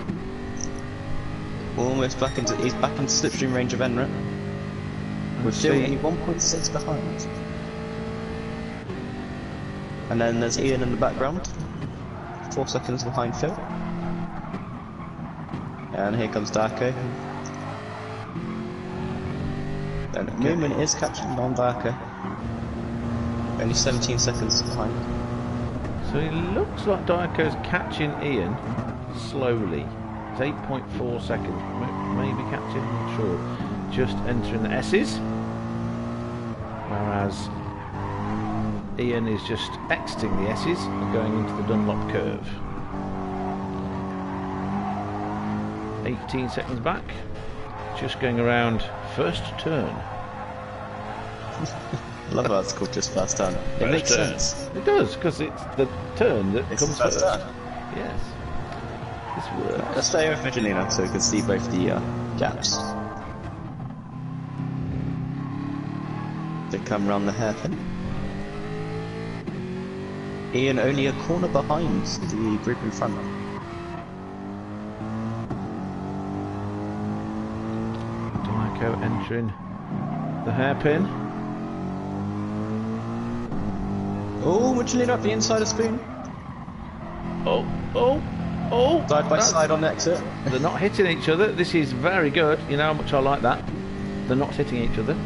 Almost back into slipstream range of Enra. We're still only 1.6 behind. And then there's Ian in the background, 4 seconds behind Phil. And here comes Darko. And Moomin is catching on Darko. Only 17 seconds behind. So it looks like Darko's catching Ian slowly. It's 8.4 seconds. Maybe catching, I'm not sure. Just entering the S's. Whereas Ian is just exiting the S's and going into the Dunlop curve. 18 seconds back. Just going around first turn. I love how it's called just first turn. It makes sense. It does, because it's the turn that It's comes the first first. turn. Yes. This works. Let's stay with Vigilino so we can see both the gaps. They come round the hairpin. Ian only a corner behind the group in front. Diaco entering the hairpin. Oh, Vigilino up the inside of Spoon. Oh. Side by side on the exit. They're not hitting each other. This is very good. You know how much I like that. They're not hitting each other.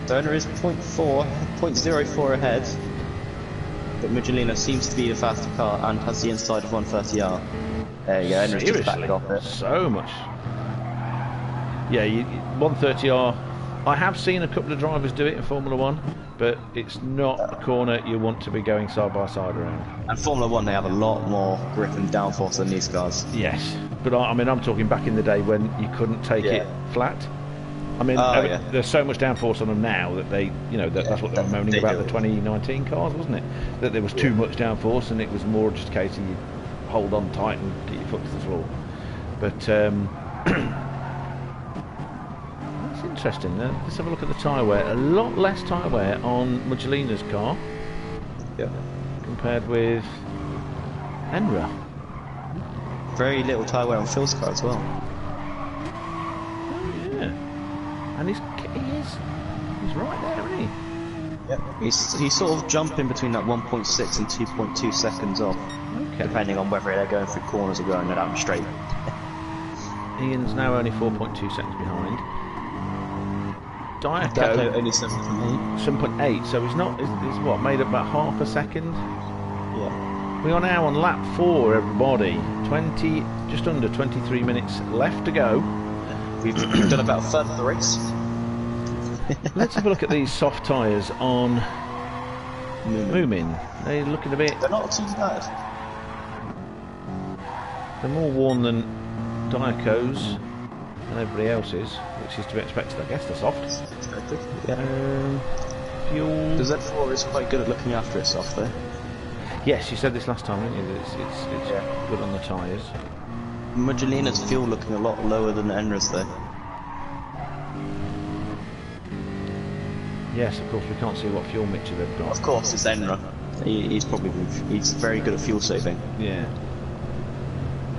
Donor is 0.04 ahead. But Vigilino seems to be the faster car and has the inside of 130R. There you go, Enra's just backed off it. So much. Yeah, 130R. I have seen a couple of drivers do it in Formula 1, but it's not a corner you want to be going side by side around. And Formula 1, they have a lot more grip and downforce than these cars. Yes, but I mean, I'm talking back in the day when you couldn't take it flat. I mean, there's so much downforce on them now that they, you know, that's what they were moaning about the 2019 cars, wasn't it? That there was too much downforce, and it was more just a case of you hold on tight and get your foot to the floor. But that's interesting. Let's have a look at the tyre wear. A lot less tyre wear on Muggelina's car, compared with Enra. Very little tyre wear on Phil's car as well. Oh yeah. And he's right there, isn't he? Yep. He's sort of jumping between that 1.6 and 2.2 seconds off, depending on whether they're going through corners or going down straight. Ian's now only 4.2 seconds behind. Diaco only 7.8. 7.8, so he's what, made up about half a second? Yeah. We are now on lap 4, everybody. Just under 23 minutes left to go. We've done about a third of the race. Let's have a look at these soft tyres on Moomin. They're looking a bit... They're not too bad. They're more worn than Diaco's and everybody else's, which is to be expected, I guess. They're soft. Expected, yeah. Fuel... The Z4 is quite good at looking after itself, though. Yes, you said this last time, didn't you? That it's good on the tyres. Muggelina's fuel looking a lot lower than Enra's, though. Yes, of course, we can't see what fuel mixture they've got. Of course, it's Enra. He's very good at fuel saving. Yeah.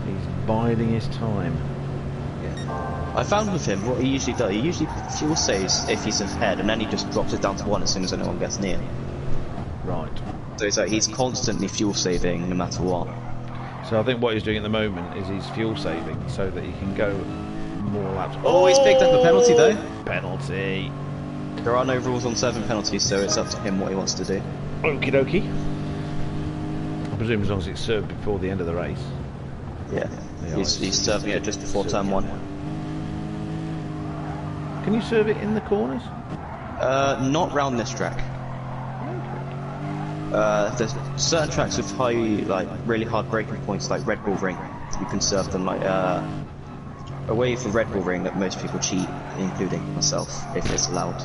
He's biding his time. Yeah. I found with him, what he usually does, he usually fuel saves if he's ahead, and then he just drops it down to 1 as soon as anyone gets near. Right. So it's like he's constantly fuel saving no matter what. So I think what he's doing at the moment is he's fuel saving so that he can go more laps. Oh, he's picked up a penalty though. Penalty. There are no rules on serving penalties, so it's up to him what he wants to do. Okie dokie. I presume as long as it's served before the end of the race. Yeah, he's serving it just before turn 1. Can you serve it in the corners? Not round this track. There's certain tracks with high, really hard braking points, like Red Bull Ring. You can serve them a way for Red Bull Ring that most people cheat, including myself, if it's allowed.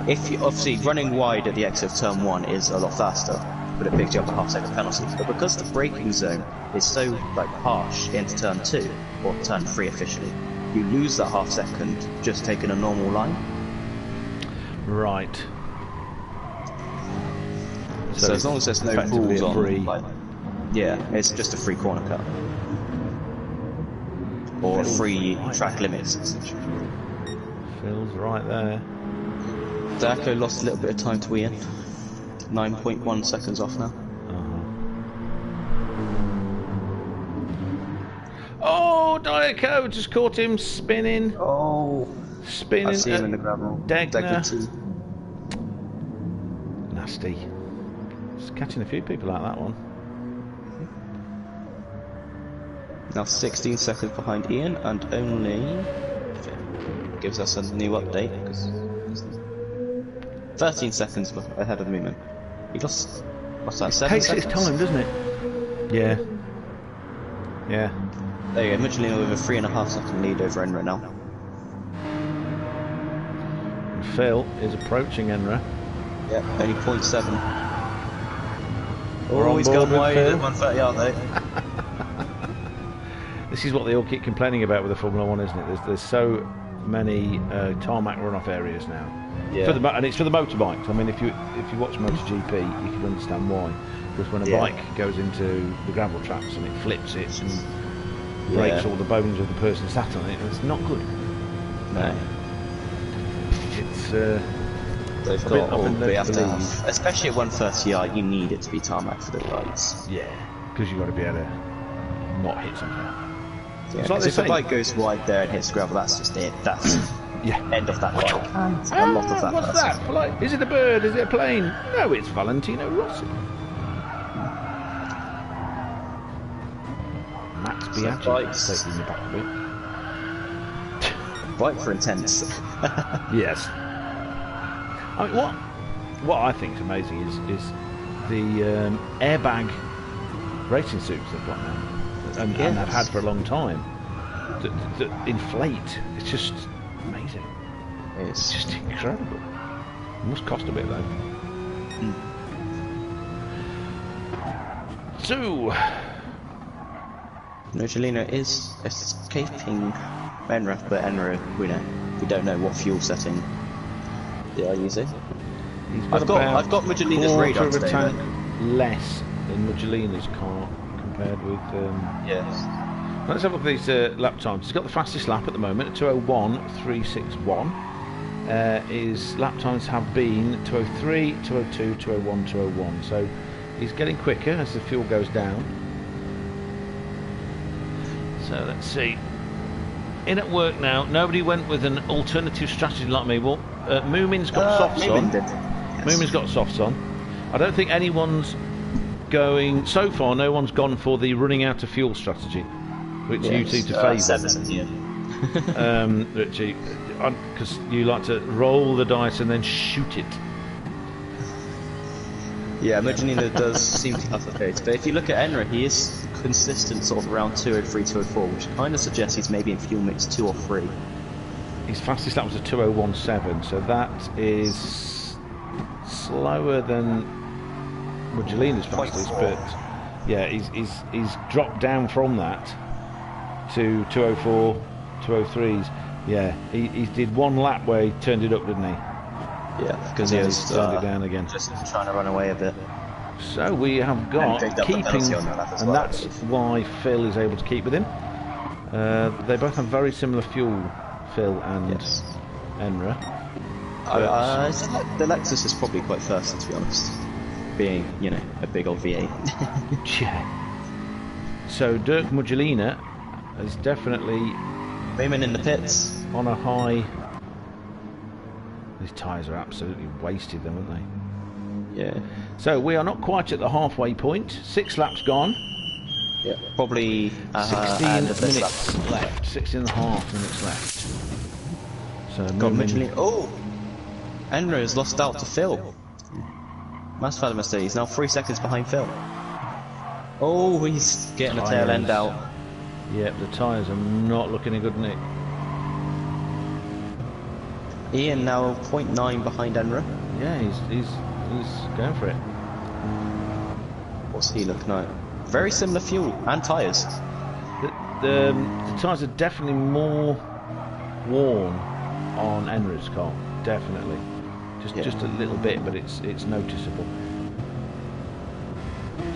If you obviously running wide at the exit of turn 1 is a lot faster, but it picks you up a half-second penalty. But because the braking zone is so harsh into turn 2 or turn 3 officially, you lose that half-second just taking a normal line. Right. So as long as there's no rules on, it's just a free corner cut. Or free track limits. Phil's right there. Darko lost a little bit of time to Ian. 9.1 seconds off now. Oh, Diaco just caught him spinning. Oh, spinning. I see him in the gravel. Degner. Nasty. Just catching a few people out that one. Now 16 seconds behind Ian, and only gives us a new update. 13 seconds ahead of the movement. He lost. What's that? 7 takes seconds. its time, doesn't it? Yeah. Yeah. There you go. Muggelino with a 3.5 second lead over Enra now. Phil is approaching Enra. Yep, only 0.7. We're on He's board gone with wide Phil. at 130, aren't they? This is what they all keep complaining about with the Formula 1, isn't it? There's so many tarmac runoff areas now. Yeah. And it's for the motorbikes. I mean, if you watch MotoGP, you can understand why. Because when a bike goes into the gravel traps and it flips it and breaks all the bones of the person sat on it, it's not good. No. It's they've got all they have to have, especially at 130i. You need it to be tarmac for the bikes. Yeah, because you've got to be able to not hit something. Yeah, it's like if a bike goes wide there and hits gravel, that's just it. That's end of that bike. And a lot of that. What's that? Is it a bird? Is it a plane? No, it's Valentino Rossi. Max Biaggi taking me back a bit. Bike for intense. Yes. I mean, what I think is amazing is the airbag racing suits they've got now, and they've had for a long time. That inflate. It's just amazing. It's just incredible. It must cost a bit though. So, Nogelino is escaping Enra, but Enra, we don't know what fuel setting they are using. I've got Mugelina's radar of a today, tank less than Mugelina's car compared with. Yes. Let's have a look at these lap times. He's got the fastest lap at the moment, 2:01.361. His lap times have been 2:03, 2:02, 2:01, 2:01. So he's getting quicker as the fuel goes down. So let's see. In at work now. Nobody went with an alternative strategy like me. Well, Moomin's got softs on. Yes. Moomin's got softs on. I don't think anyone's going so far. No one's gone for the running out of fuel strategy, which you seem to favour. Richie, because you like to roll the dice and then shoot it. Yeah, Mugelino does seem to have the pace, but if you look at Enra, he is consistent sort of around 2:03, 2:04, which kind of suggests he's maybe in fuel mix 2 or 3. His fastest lap was a 2:01.7, so that is slower than Mugelina's fastest, but yeah, he's dropped down from that to 2:04, 2:03s. Yeah, he did one lap where he turned it up, didn't he? Yeah, because he was turned it down again. Just trying to run away a bit. So we have got keeping, and that's why Phil is able to keep with him. They both have very similar fuel, Phil and Enra. The Lexus is probably quite fast, to be honest, being, you know, a big old V8. Yeah. So Dirk Mugelina is definitely Raymond in the pits on a high. These tyres are absolutely wasted, then, aren't they? Yeah. So we are not quite at the halfway point. 6 laps gone. Yeah. Probably 16 minutes left. 16 and a half minutes left. So Enra has lost out to Phil. Must have had a mistake. He's now 3 seconds behind Phil. Oh, he's getting the tail end out. Yep, the tyres are not looking in good nick. Ian now 0.9 behind Enra. Yeah, he's going for it. What's he looking like? Very similar fuel and tyres. The tyres are definitely more worn on Enra's car. Definitely. Just a little bit, but it's noticeable.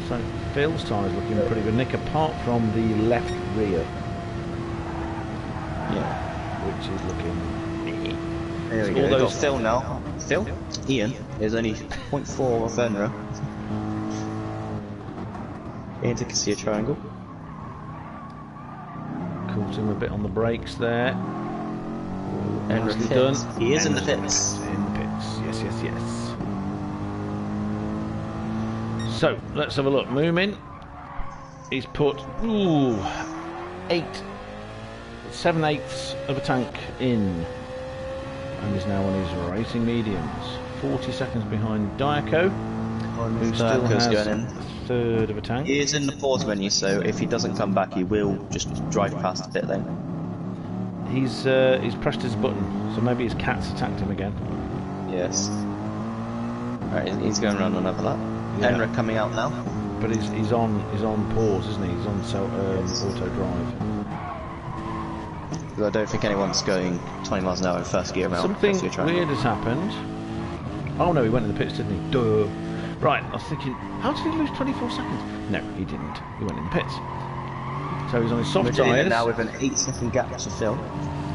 So Phil's tyres looking pretty good nick, apart from the left rear. Yeah. Which is looking. There we go. We've got Phil now. Ian is only 0.4 off Enra. Ian can see a triangle. Caught him a bit on the brakes there. Enra done. He is in the pits. In the pits. Yes. So let's have a look. Moomin. He's put 7/8 of a tank in. And is now on his racing mediums. 40 seconds behind Diaco, who still has a third of a tank. He is in the pause menu, so if he doesn't come back, he will just drive past a bit then. he's pressed his button, so maybe his cat's attacked him again. Yes. Alright, he's going around another lap. Yeah. Enra coming out now. But he's on pause, isn't he? He's on auto drive. I don't think anyone's going 20 miles an hour in first gear around. Something weird has happened. Oh no, he went in the pits, didn't he? Duh. Right, I was thinking, how did he lose 24 seconds? No, he didn't. He went in the pits. So he's on his soft tyres. Now with an 8-second gap to fill.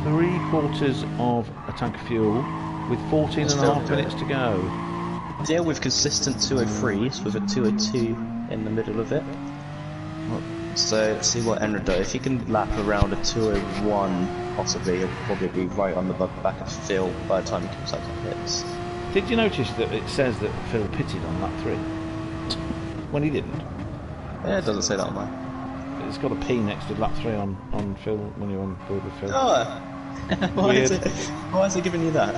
3/4 of a tank of fuel with 14.5 minutes to go. Deal with consistent 203s with a 202 in the middle of it. So let's see what Enra does. If he can lap around a 201, possibly he'll probably be right on the back of Phil by the time he comes out to the pits. Did you notice that it says that Phil pitted on lap 3? When he didn't. Yeah, it doesn't say that on mine. It's got a P next to lap 3 on Phil when you're on board with Phil. Oh, why is it giving you that?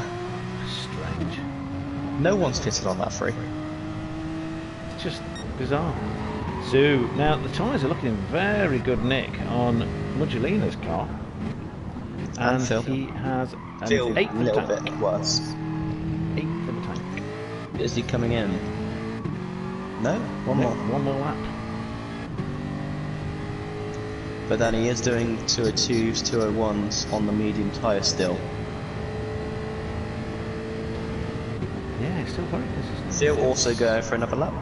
Strange. No one's pitted on lap 3. It's just bizarre. So now the tyres are looking in very good nick on Muggelina's car, and Phil. he has an Phil, 8th a little tank. bit worse. 8th of a tank. Is he coming in? No, one more lap. But then he is doing 202s, 201s on the medium tyre still. Yeah, he's still very consistent. Phil also going for another lap.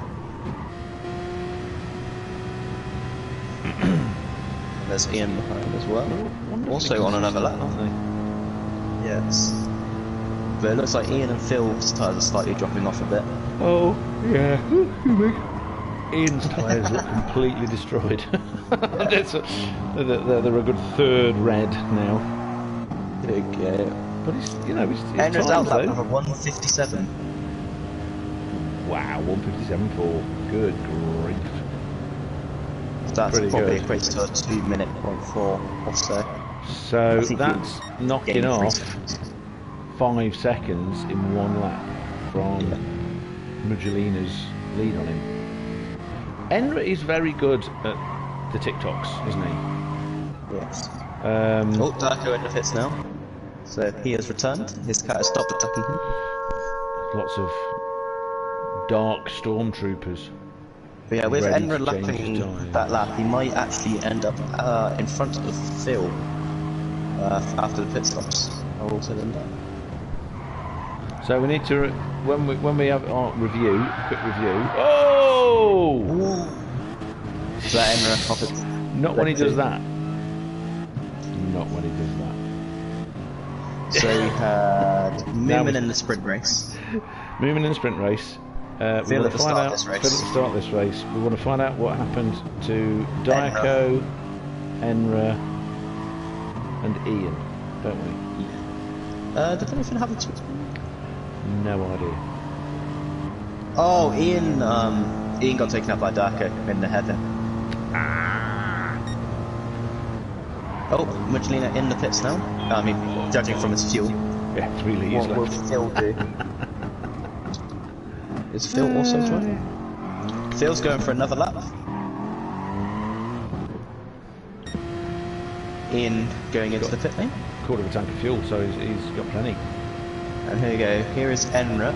There's Ian behind as well. Also on another lap, aren't they? Yes. But it looks like Ian and Phil's tyres are slightly dropping off a bit. Oh, yeah. Ian's tyres look completely destroyed. They're a good third red now. Okay. But he's Enra's out lap number 157. Wow, 157.4. Good grief. That's pretty probably good. equates to a 2-minute .4 or so. So that's knocking off 5 seconds in one lap from Muggelina's lead on him. Enra is very good at the TikToks, isn't he? Yes. Darko in the pits now. So he has returned. His cat has stopped attacking him. Lots of dark stormtroopers. But yeah, with ready Enra to change lapping his tyre. that lap, he might actually end up in front of Phil after the pit stops are all said and done. So we need to, when we have our review, quick review. Oh! So that Enra off it. Not when he does that. Not when he does that. So we had Moomin in the sprint race. Moomin in the sprint race. Phil at the start of this race. Phil at the start of this race. We want to find out what happened to Darko, Enra, and Ian, don't we? Yeah. Did anything happen to it? No idea. Oh, Ian got taken out by Darko in the header. Oh, Muggelina in the pits now. I mean, judging from his fuel. Yeah, 3 litres What will left. Phil do? Is Phil also joining? Phil's going for another lap. Ian going into the pit lane. Quarter of a tank of fuel, so he's got plenty. And here we go. Here is Enra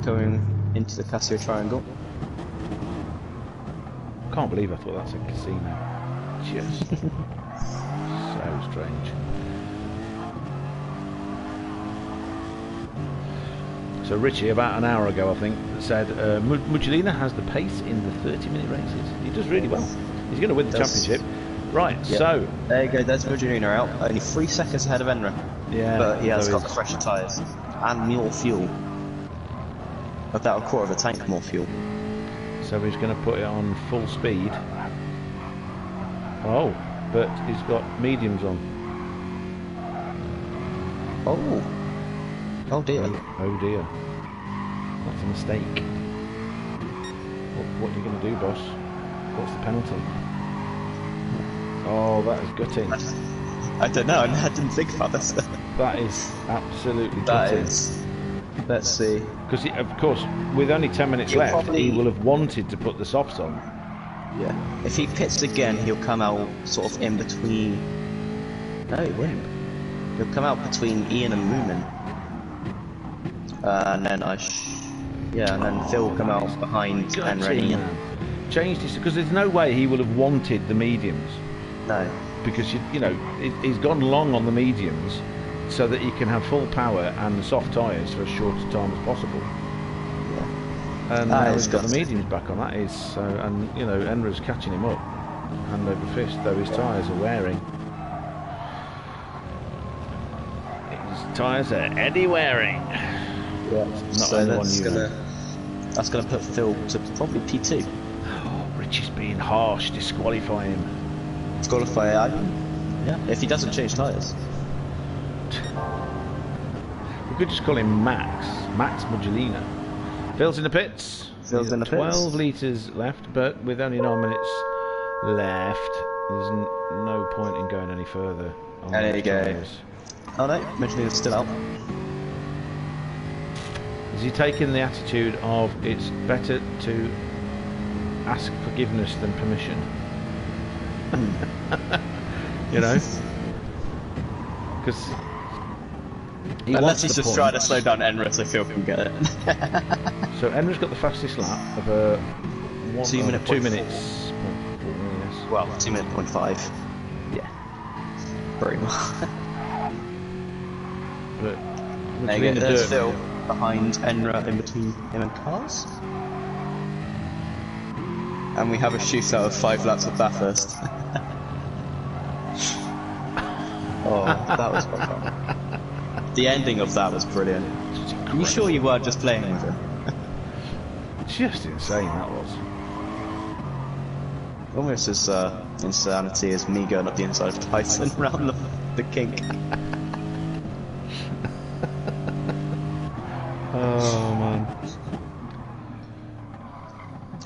going into the Casio Triangle. Can't believe I thought that's a casino. Just so strange. So Richie, about an hour ago, I think, said Muggelina has the pace in the 30-minute races. He does really well. He's going to win the championship. Right, yep. So there you go. There's Muggelina out. Only 3 seconds ahead of Enra. Yeah, but he has got the fresher tyres and more fuel. About a quarter of a tank more fuel. So he's going to put it on full speed. Oh, but he's got mediums on. Oh. Oh dear. Oh dear. That's a mistake. What are you going to do, boss? What's the penalty? Oh, that is gutting. I don't know, I didn't think about this. That is absolutely That gutting. is. Let's see. Because, of course, with only 10 minutes He'll left, probably- he will have wanted to put the softs on. Yeah. If he pits again, he'll come out sort of in between. No, he won't. He'll come out between Ian and Moomin. And then and then Phil will come out behind Enra and Ian. Changed his, because there's no way he will have wanted the mediums. No. Because you know he's gone long on the mediums so that he can have full power and the soft tyres for as short a time as possible. Yeah. And now he's got the mediums back on. That is so, and you know Enra's catching him up hand over fist, though his tyres are wearing. His tyres are Eddie wearing. Yeah. So that's gonna put Phil to probably P2. Oh, Rich is being harsh. Disqualify him. Disqualify him. Yeah. If he doesn't change tyres. We could just call him Max Muggelina. Phil's in the pits. Phil's in the 12 litres left, but with only 9 minutes left, there's no point in going any further. And there you go. Oh no, Muggelina's still out. Is he taking the attitude of it's better to ask forgiveness than permission? You know? Because unless he's just trying to slow down Enra so Phil can get it. So Enra's got the fastest lap of 2 minutes. 2 minutes. Well, 2 minute 0.5. Yeah. Very well. But there you go. There's Phil behind Enra in between him and cars. And we have a shootout of 5 laps of Bathurst. Oh, that was quite fun. The ending of that was brilliant. Are you sure you weren't just playing with him? Just insane that was. Almost as insanity as me going up the inside of Tyson around the kink. Oh man.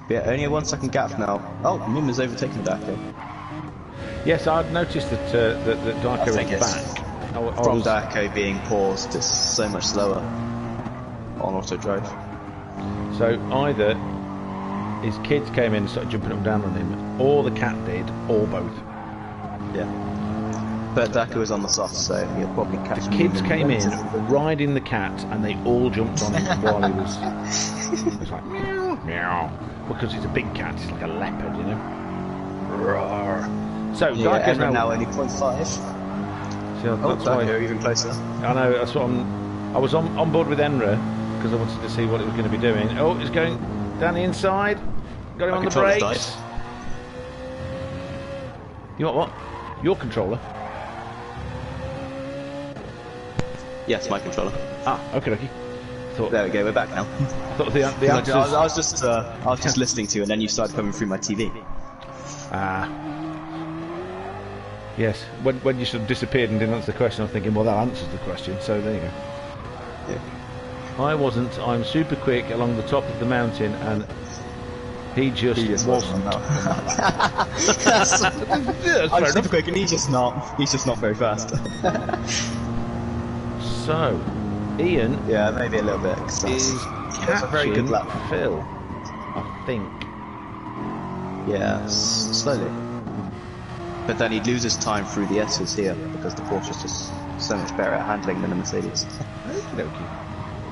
But yeah, only a 1 second gap now. Oh, Moomin's overtaken Darko. Yes, I'd noticed that that Darko was back. From Darko being paused, it's so much slower on auto drive. So either his kids came in and started jumping up and down on him, or the cat did, or both. Yeah. But Darko was on the soft, so he'll probably catch him. The kids came in riding the cat, and they all jumped on him while he was. It was like meow, meow, because it's a big cat. It's like a leopard, you know. Roar. So yeah, Darko's now only 0.5. So that's why you're even closer. I know. That's what I was on board with Enra because I wanted to see what it was going to be doing. Oh, it's going down the inside. Got him on the brakes. You want what? Your controller? Yes, my controller. Ah, okay. There we go. We're back now. I thought the answers... I was just listening to you, and then you started coming through my TV. Ah. Yes, when you sort of disappeared and didn't answer the question, I'm thinking, well, that answers the question, so there you go. Yeah. I wasn't. I'm super quick along the top of the mountain, and he just wasn't. I'm super quick, and he's just not very fast. So, Ian... Yeah, maybe a little bit. ...is catching a very good lap. Phil, I think. Yeah, slowly. But then he loses time through the S's here because the Porsche's just so much better at handling than the Mercedes. Okay.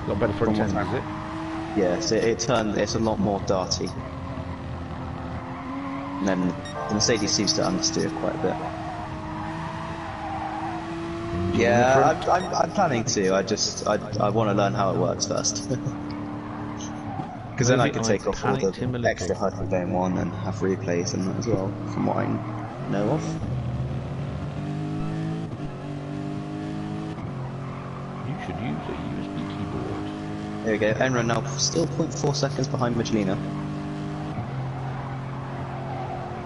Got better front end, is it? Yes, it's a lot more darty. And then the Mercedes seems to understeer quite a bit. Yeah, I'm planning to. I want to learn how it works first. Because then I can take off all the extra HUD from game one and have replays and that as well, from what I know of. You should use a USB keyboard. There we go. Enra now still 0.4 seconds behind Muggelina.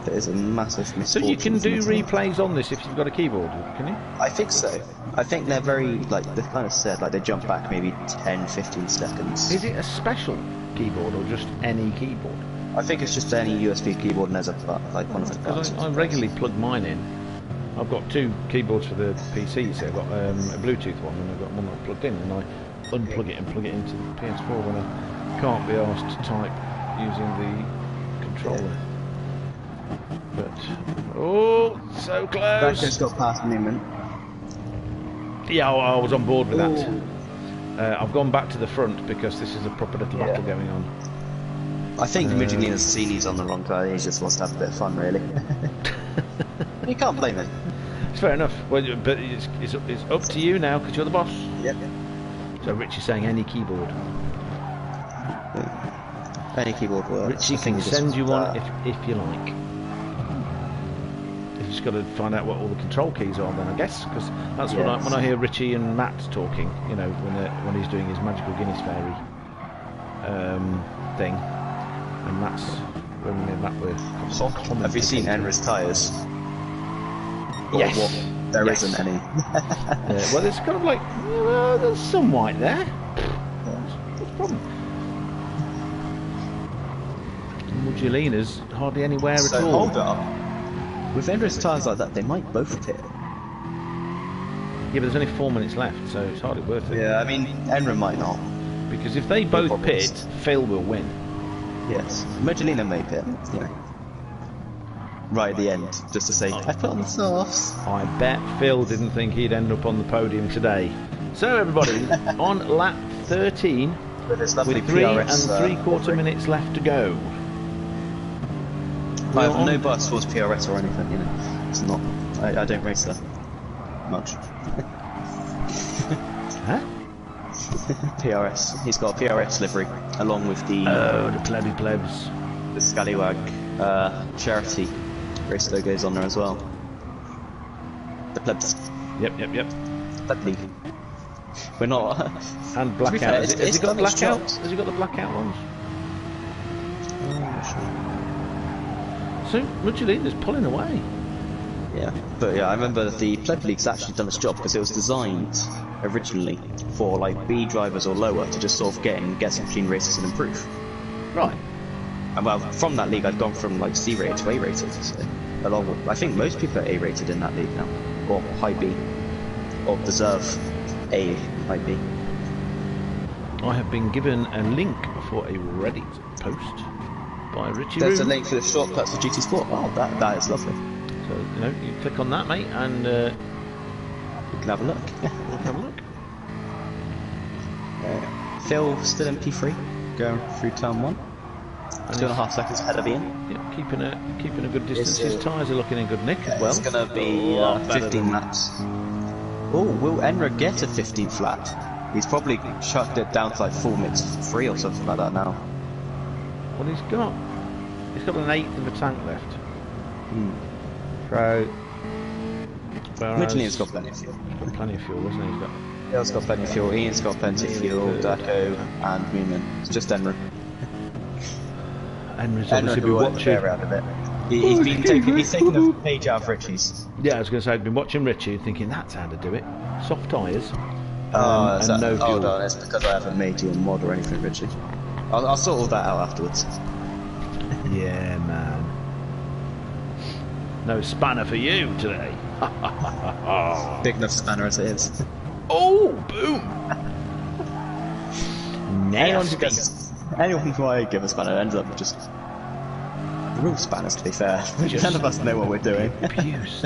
That is a massive misfortune. So you can do replays on this if you've got a keyboard, can you? I think so. I think they're very, they've kind of said, they jump back maybe 10-15 seconds. Is it a special keyboard or just any keyboard? I think it's just any USB keyboard and there's one of the buttons. I regularly plug mine in. I've got 2 keyboards for the PC, so I've got a Bluetooth one and I've got one that's plugged in, and I unplug it and plug it into the PS4 when I can't be asked to type using the controller. Yeah. But, oh, so close! That just got past Newman. Yeah, I was on board with that. I've gone back to the front because this is a proper little battle going on. I think Michelina's seen he's on the wrong side. He just wants to have a bit of fun, really. You can't blame him. It's fair enough. Well, but it's up to you now because you're the boss. Yep. So Richie's saying any keyboard. Any keyboard works. Richie can send you one if you like. You've just got to find out what all the control keys are then, I guess, because that's when I hear Richie and Matt talking, you know, when he's doing his magical Guinness Fairy thing, and Matt's when me and Matt were commentating. Have you seen Enra's tyres? Yes. There isn't any. Well, there's kind of like, well, there's some white there. What's the problem? Mugilina's hardly anywhere at all. Hold up. With Enra's tyres like that, they might both pit. Yeah, but there's only 4 minutes left, so it's hardly worth it. Yeah, I mean, Enra might not. Because if they both pit, Phil will win. Yes. Mugilina may pit, you know. Right at the end, just to say, I put on the softs. I bet Phil didn't think he'd end up on the podium today. So everybody, on lap 13, with 3 PRS, and 3/4 minutes left to go. I have no bias towards PRS or anything, you know. It's not. I don't race that much. Huh? PRS. He's got a PRS livery along with the plebs. The Scallywag charity race logos on there as well. The plebs. Yep. Pleb league. We're not. And blackout. Has he got blackout? Has he got the blackout ones? So Mugilina's pulling away. Yeah, but yeah, I remember the Pleb League's actually done its job because it was designed originally for like B drivers or lower to just sort of get some clean races and improve. Right. And well, from that league, I'd gone from like C rated to A rated. So, along with, I think most people are A rated in that league now, or high B, or deserve A high B. I have been given a link for a Reddit post by Richie. There's a link for the shortcuts for GT Sport. Oh, that is lovely. So you know, you click on that, mate, and we can have a look. we'll have a look. Phil still in P3, going through turn 1. 2.5 seconds ahead of Ian. Yeah, keeping a good distance. His tyres are looking in good nick as well. It's going to be 15 laps. Oh, will Enra get a 15th lap? He's probably chucked it down to like 4 minutes 3 or something like that now. Well, he's got an eighth of a tank left. So, Michelina's got plenty of fuel. He's got plenty of fuel, hasn't he? Phil's got plenty of fuel. Ian's got plenty of fuel. Daco and Moomin. It's just Enra. Enra's obviously been watching. He's taken a page out of Richie's. Yeah, I was going to say, I've been watching Richie and thinking that's how to do it. Soft tyres. And no fuel. Hold on, it's because I haven't made you a mod or anything, Richie. I'll sort all that out afterwards. Yeah, man. No spanner for you today. Big enough spanner as it is. Oh, boom! Anyone who I give a spanner ends up just real spanners, to be fair. None of us know what we're doing. The abuse.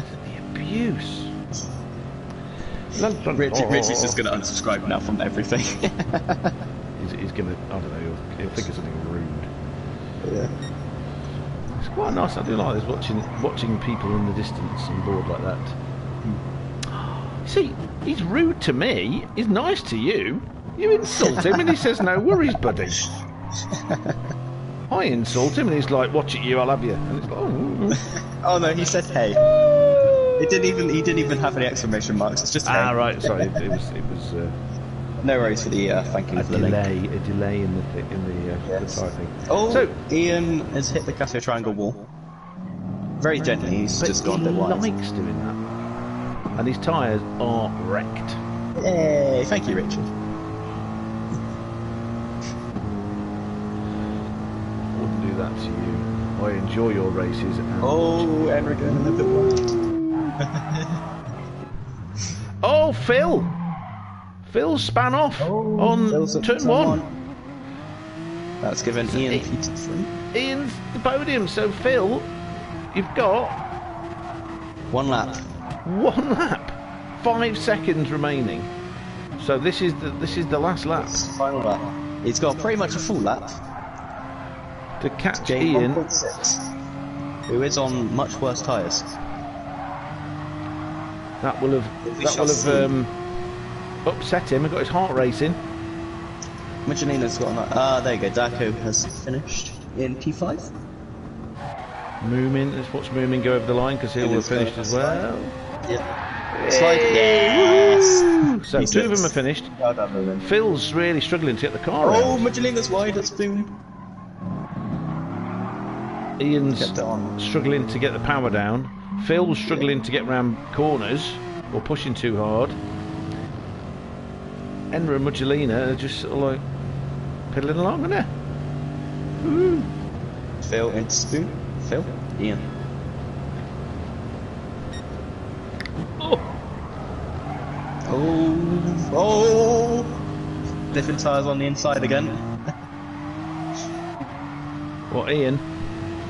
Richie's just going to unsubscribe now from everything. He's going to, I don't know, he'll think it's something rude. Yeah. It's quite nice, I do like this, watching people in the distance and board like that. See, he's rude to me, he's nice to you. You insult him and he says, no worries, buddy. I insult him and he's like, watch it you, I'll have you. And it's like, oh. Oh no, he said hey. He didn't even have any exclamation marks, it's just hey. Ah, right, sorry, it was no worries for the thank you for the link. A delay in the typing. Oh, so Ian has hit the Casio triangle wall. Very gently, he's just gone a bit wide. He likes doing that. And his tyres are wrecked. Hey, thank you, Richard. Wouldn't do that to you. I enjoy your races. And Enra going a little bit wide. Oh, Phil! Phil span off on turn 1. That's given Ian P3. Ian's the podium, so Phil, you've got 1 lap. 1 lap. 5 seconds remaining. So this is the last lap. Final lap. He's got pretty much a full lap To catch J Ian. 1.6, who is on much worse tyres. That will have upset him and got his heart racing. Michelina's got on that. There you go. Darko has finished in P5. Moomin, let's watch Moomin go over the line because he'll have finished as well. Yeah. Yes. So two of them are finished. Well done, Moomin. Phil's really struggling to get the car Oh, around. Michelina's wide. That's boom. Ian's Kept it on. struggling to get the power down. Phil's struggling to get round corners or pushing too hard. Enra and Michelina are just sort of like piddling along, aren't they? Woo. Phil into spoon. Phil. Ian. Oh. Oh. Different tyres on the inside again. What, Ian?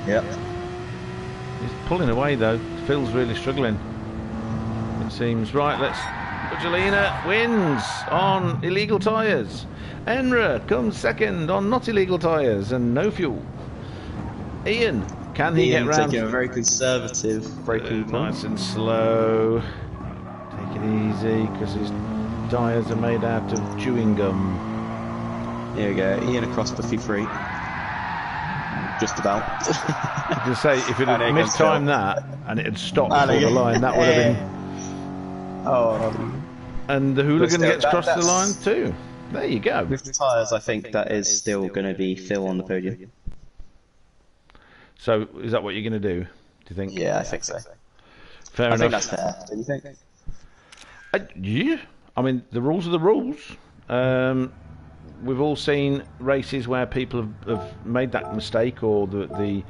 Yep. He's pulling away though. Phil's really struggling. It seems. Right, Michelina wins on illegal tyres. Enra comes second on not illegal tyres and no fuel. Ian, can he get round? Taking a very conservative braking plan. Nice and slow. Take it easy because his tyres are made out of chewing gum. Here we go. Ian across the P3. Just about. I can say if it had mistimed that and it had stopped before the line, that would have been. Oh. And the hooligan gets across the line too. There you go. With the tyres, I think that is still going to be Phil on the podium. So is that what you're going to do? Do you think? Yeah, I think so. Fair I enough. think that's fair. Don't you think? Yeah. I mean, the rules are the rules. We've all seen races where people have made that mistake, or the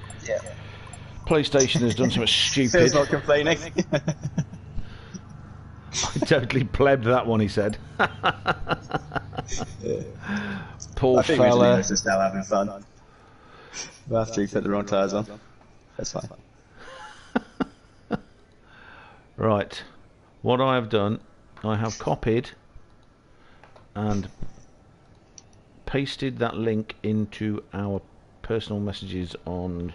PlayStation has done something stupid. Phil's not complaining. I totally plebbed that one, he said. Poor I think fella. Michelina's just now having fun. After he put the wrong tyres on. That's fine. Right. What I have done, I have copied and pasted that link into our personal messages on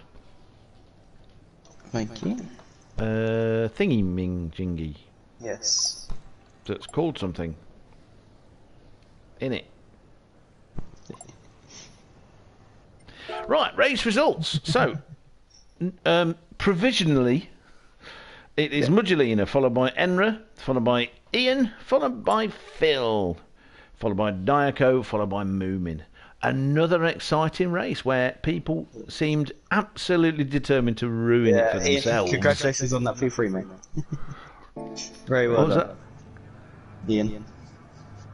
Thank you. Thingy Ming Jingy. Yes. So it's called something. In it. Right, race results. So, provisionally, it is Michelina, followed by Enra, followed by Ian, followed by Phil, followed by Diaco, followed by Moomin. Another exciting race where people seemed absolutely determined to ruin it for themselves. Ian, congratulations on that P3, mate. Very well What was done. that? Ian.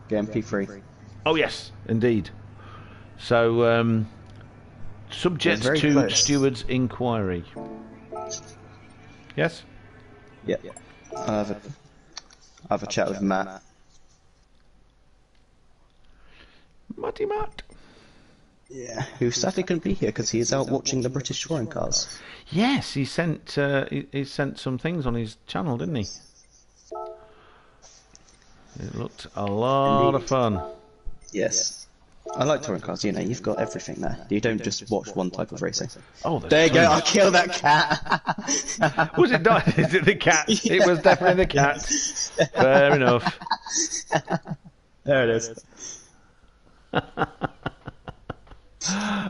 Getting P3. Oh yes, indeed. So, subject very to close. steward's inquiry. Yes? Yeah. I'll have a chat with Matt. Matty Matt. Yeah. Who sadly couldn't be here because he is out watching the British touring cars. Yes, he sent he sent some things on his channel, didn't he? It looked a lot of fun. Yes. I like touring cars, you know, you've got everything there. You don't just watch one type of racing. Oh, There you go, I'll kill that cat! Was it not? Is it the cat? Yeah. It was definitely the cat. Fair enough. There it is.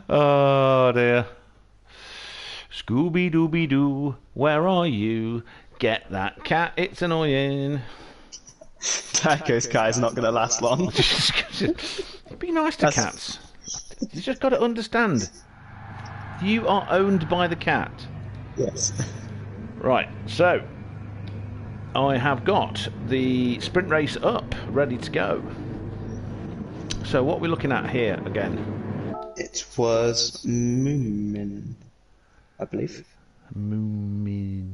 Oh dear. Scooby Dooby Doo, where are you? Get that cat, it's annoying. Taco's cat is not going to last long. Be nice to cats. You just got to understand. You are owned by the cat. Yes. Right, so I have got the sprint race up, ready to go. So what we're looking at here again? It was Moomin, I believe. Moomin.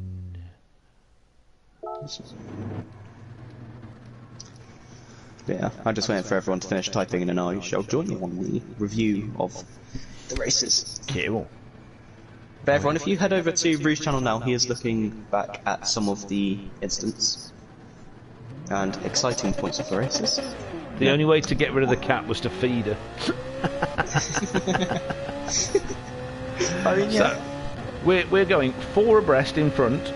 Yeah, I'm just waiting for everyone to finish typing and then I shall join you on the review of the races. Cool. But everyone, if you head over to Bruce's channel now, he is looking back at some of the incidents. and exciting points of the races. The only way to get rid of the cat was to feed her. I mean, yeah. So, we're going 4 abreast in front.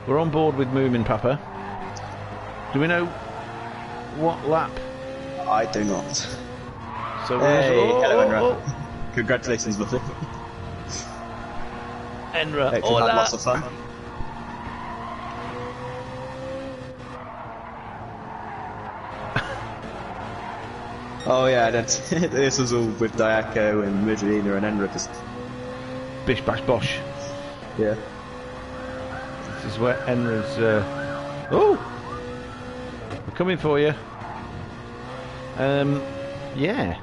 We're on board with Moomin Papa. Do we know what lap? I do not. So hello, Enra. Congratulations, Buffy. Enra, Hope you had lots of fun. Oh yeah, this was all with Diaco and Midgelina and Enra just... Bish bash bosh. Yeah. This is where Enra's... Oh! We're coming for you. Yeah.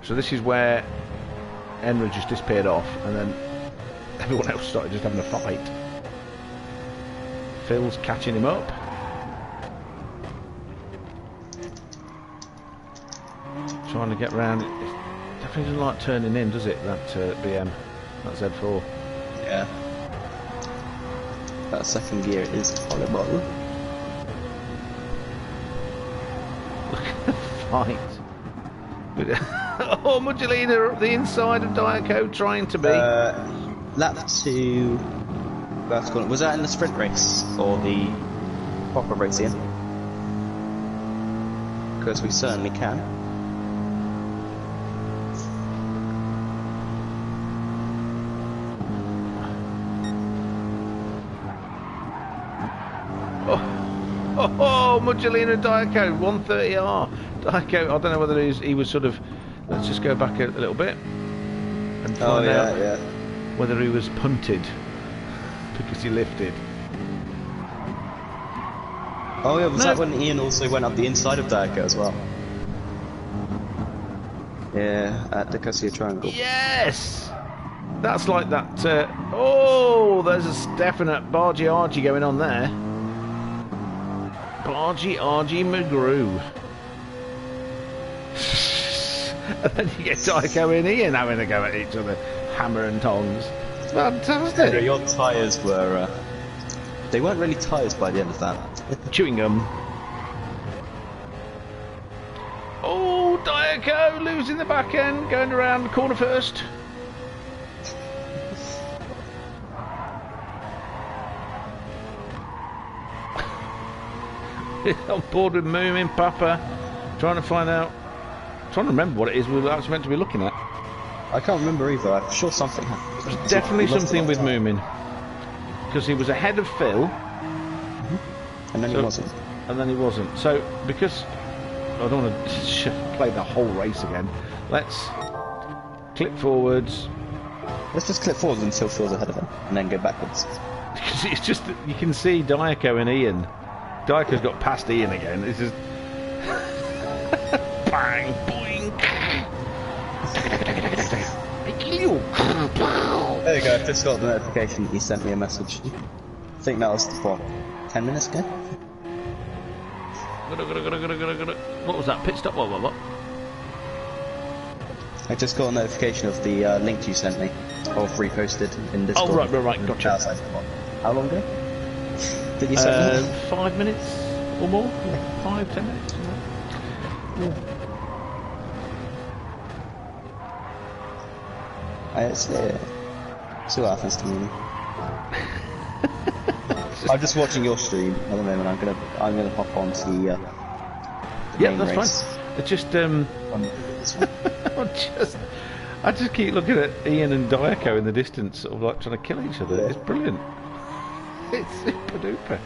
So this is where Enra just disappeared off, and then everyone else started just having a fight. Phil's catching him up. Trying to get round it. It definitely doesn't like turning in, does it, that BM, that Z4? Yeah. That second gear is horrible. Look at the fight. Oh, Muggelina up the inside of Diaco, trying to be. Lap 2. Was that in the sprint race or the proper race in? Because we certainly can. Oh, Muggelina Diaco, 130R. Diaco, I don't know whether he was sort of... Let's just go back a little bit and find out whether he was punted because he lifted. Oh yeah, was that when Ian also went up the inside of Diaco as well? Yeah, at the Cassia Triangle. Yes! That's like that... oh, there's a definite bargy-argy going on there. Bargy-argy McGrew. And then you get Diaco and Ian having a go at each other, hammer and tongs. It's fantastic. Yeah, your tyres were... they weren't really tyres by the end of that. Chewing gum. Oh, Diaco losing the back end, going around the corner first. On board with Moomin Papa, trying to find out, trying to remember what it is we were actually meant to be looking at. I can't remember either. I'm sure something happened. It was definitely something with Moomin, because he was ahead of Phil, and then he wasn't. And then he wasn't. So because I don't want to play the whole race again, let's clip forwards. Let's just clip forwards until Phil's ahead of him, and then go backwards. Because it's just that you can see Diaco and Ian. Diaco's got past Ian again. It's just bang, boing. There you go. I've just got the notification. He sent me a message. I think that was 10 minutes ago. What was that? Pit stop? What? I just got a notification of the link you sent me, or reposted in Discord. Oh right, gotcha. How long ago? Did you send me? 5 minutes or more? 5-10 minutes. See what happens to me. I'm just watching your stream at the moment. I'm gonna hop on to the yeah, that's race. fine. It's just I just keep looking at Ian and Diaco in the distance, sort of like trying to kill each other. Yeah. It's brilliant. It's super duper.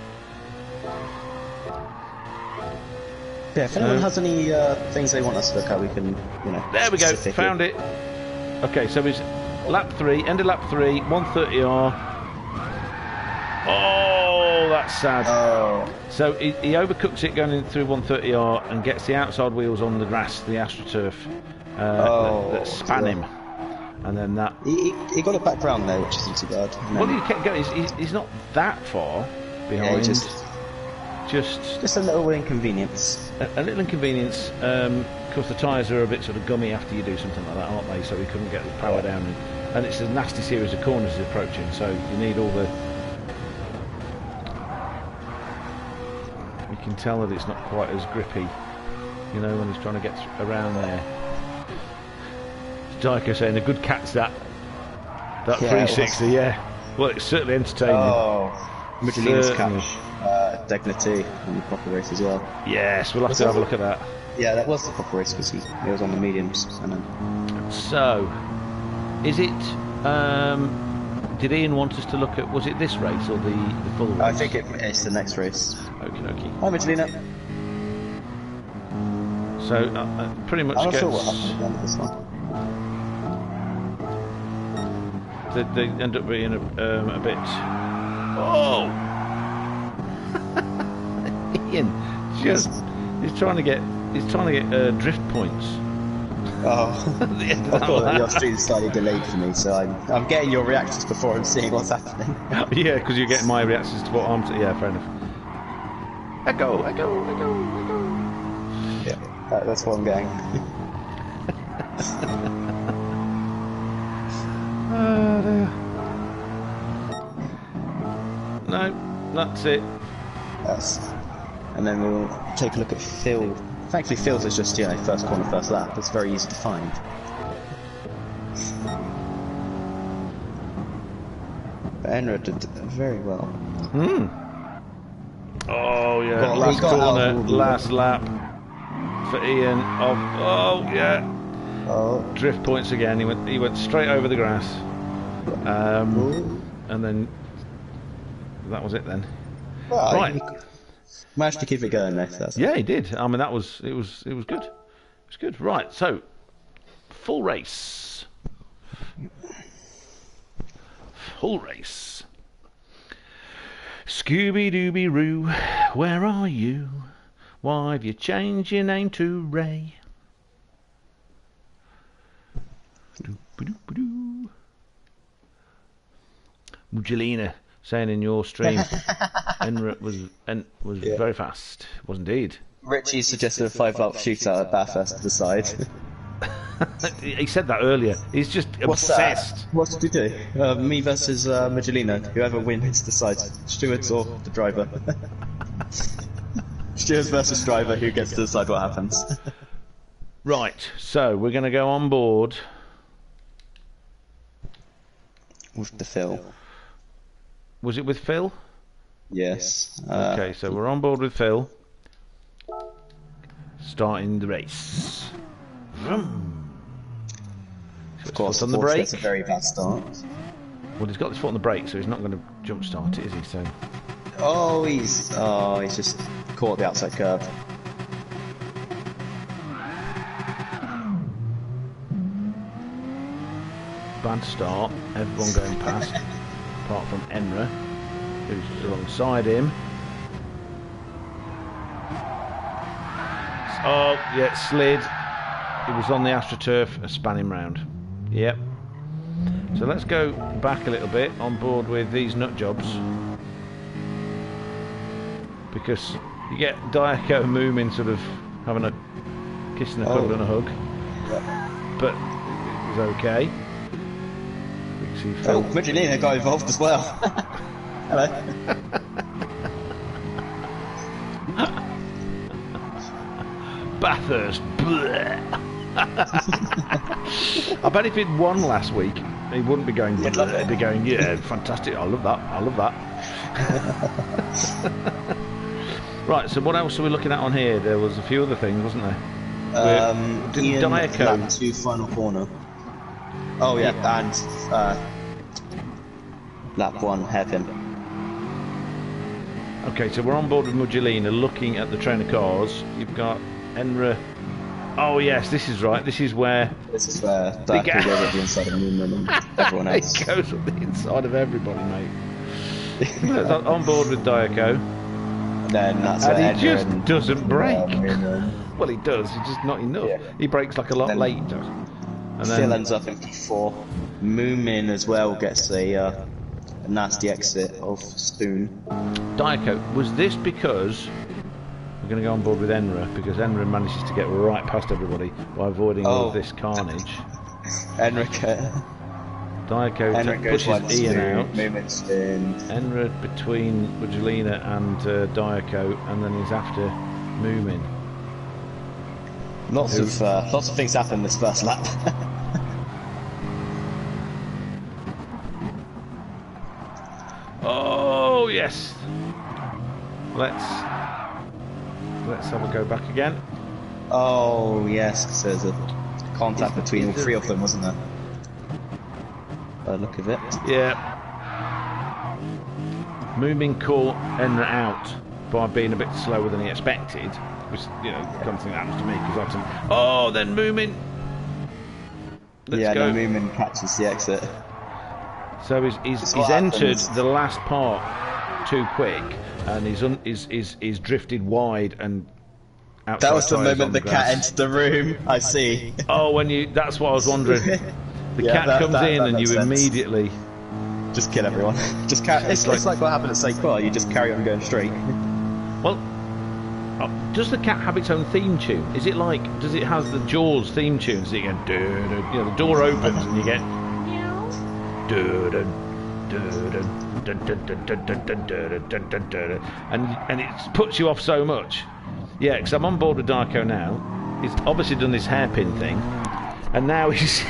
Yeah, if anyone has any things they want us to look at, we can, There we go, found it. Okay, so it's lap 3, end of lap 3, 130R. Oh, that's sad. Oh. So he overcooks it going in through 130R and gets the outside wheels on the grass, the AstroTurf, that span him. And then that... He got it back round there, which isn't too bad. Well, he kept going. He's not that far behind. Yeah, just a little inconvenience. A little inconvenience. Of course, the tyres are a bit sort of gummy after you do something like that, aren't they? So he couldn't get the power down. And it's a nasty series of corners he's approaching, so you need all the can tell that it's not quite as grippy, you know, when he's trying to get around there. Dyko saying a good cat's that 360, yeah. Well, it's certainly entertaining. Oh, Michelina's catch dignity in the proper race as well. Yes, we'll have to have a look at that. Yeah, that was the proper race because he was on the mediums. And then... So, is it? Did Ian want us to look at? Was it this race or the full race? I think it's the next race. Okie dokie. Hi, Michelina. So pretty much I'm not gets. sure what happened at the end of this one. They end up being a bit. Oh, Ian, just he's trying to get drift points. Oh, I thought that your stream slightly delayed for me, so I'm getting your reactions before I'm seeing what's happening. Yeah, because you're getting my reactions to what I'm. Yeah, fair enough. Echo. Yeah, that's what I'm getting. No, that's it. Yes. And then we'll take a look at Phil. Thankfully, Phil's is just, first corner, first lap. It's very easy to find. But Enra did very well. Oh, yeah, last corner, last lap for Ian. Oh, yeah. Oh. Drift points again. He went straight over the grass. And then that was it then. Well, right. He managed to keep it going there. Yeah, he did. I mean, it was good. It was good. Right, so full race. Scooby-Dooby-Roo, where are you? Why have you changed your name to Ray? Doo-ba-doo-ba-doo. Mugilina saying in your stream, Enra was very fast. Was indeed. Richie suggested a 5-lap shootout at Bathurst to decide. He said that earlier. He's just obsessed. What did we do? Me versus Mugilina. Whoever wins decides. Stewards or the driver. Stewards versus driver. Who gets to decide what happens? Right. So we're going to go on board with the Phil. Was it with Phil? Yes. Okay, so we're on board with Phil. Starting the race. Vroom. Of course, on the brake. That's a very bad start. Well, he's got his foot on the brake, so he's not going to jump start it, is he? So. He's just caught the outside curve. Bad start. Everyone going past, apart from Enra, who's alongside him. Oh, yeah, slid. He was on the AstroTurf, span him round. Yep. So let's go back a little bit on board with these nut jobs, because you get Dyko and Moomin sort of having a kiss and a cuddle and a hug. Yep. But it was okay. Oh, Michelina got involved as well. Hello. Bathurst. I bet if he'd won last week, he wouldn't be going. He'd be going, yeah, fantastic. I love that. I love that. Right. So what else are we looking at on here? There was a few other things, wasn't there? Ian, Dyko. lap 2 final corner. Oh yeah, and lap 1 hairpin. Okay, so we're on board with Mugilina, looking at the train of cars. You've got Enra. Oh yes, this is right. This is where Dyko goes at the inside of Moomin and everyone else. It goes up the inside of everybody, mate. On board with Dyko. And then that's and he just doesn't brake. Well, he does. He's just not enough. Yeah. He brakes like a lot later. And then Phil ends up in P4. Moomin as well gets a nasty exit of Spoon. Dyko, was this because we're going to go on board with Enra, because Enra manages to get right past everybody by avoiding all of this carnage? Enrique. Diaco pushes Ian out. Movements in. Enra between Budgelina and Diaco, and then he's after Moomin. Lots of things happen this first lap. Oh yes. Let's have a go back again. Oh yes, because there's a contact between all three of them, wasn't there? By the look of it. Yeah. Moomin caught Enra out by being a bit slower than he expected. Which, you know, kind of thing that happens to me because I'm then Moomin. Let's go. No, Moomin catches the exit. So he's entered the last part too quick, and he's drifted wide and. That was the moment the cat entered the room. I see. Oh, that's what I was wondering. The cat comes in and you immediately just kill everyone. It's like what happened at St. Croix. You just carry on going straight. Well. Does the cat have its own theme tune? Is it like, does it have the Jaws theme tune? So you get, the door opens and you get, and it puts you off so much. Yeah, because I'm on board with Darko now. He's obviously done this hairpin thing, and now he's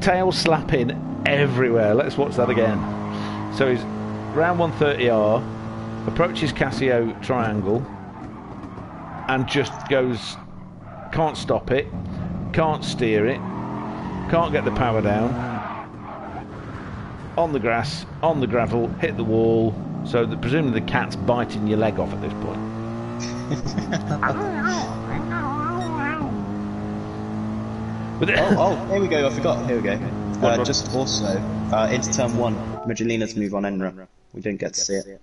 tail slapping everywhere. Let's watch that again. So he's round 130R. Approaches Casio triangle and just goes, can't stop it, can't steer it, can't get the power down, on the grass, on the gravel, hit the wall, so that presumably the cat's biting your leg off at this point. Here we go, I forgot, here we go. Just also, into turn 1, Magellina's move on Enra. We didn't get to see it.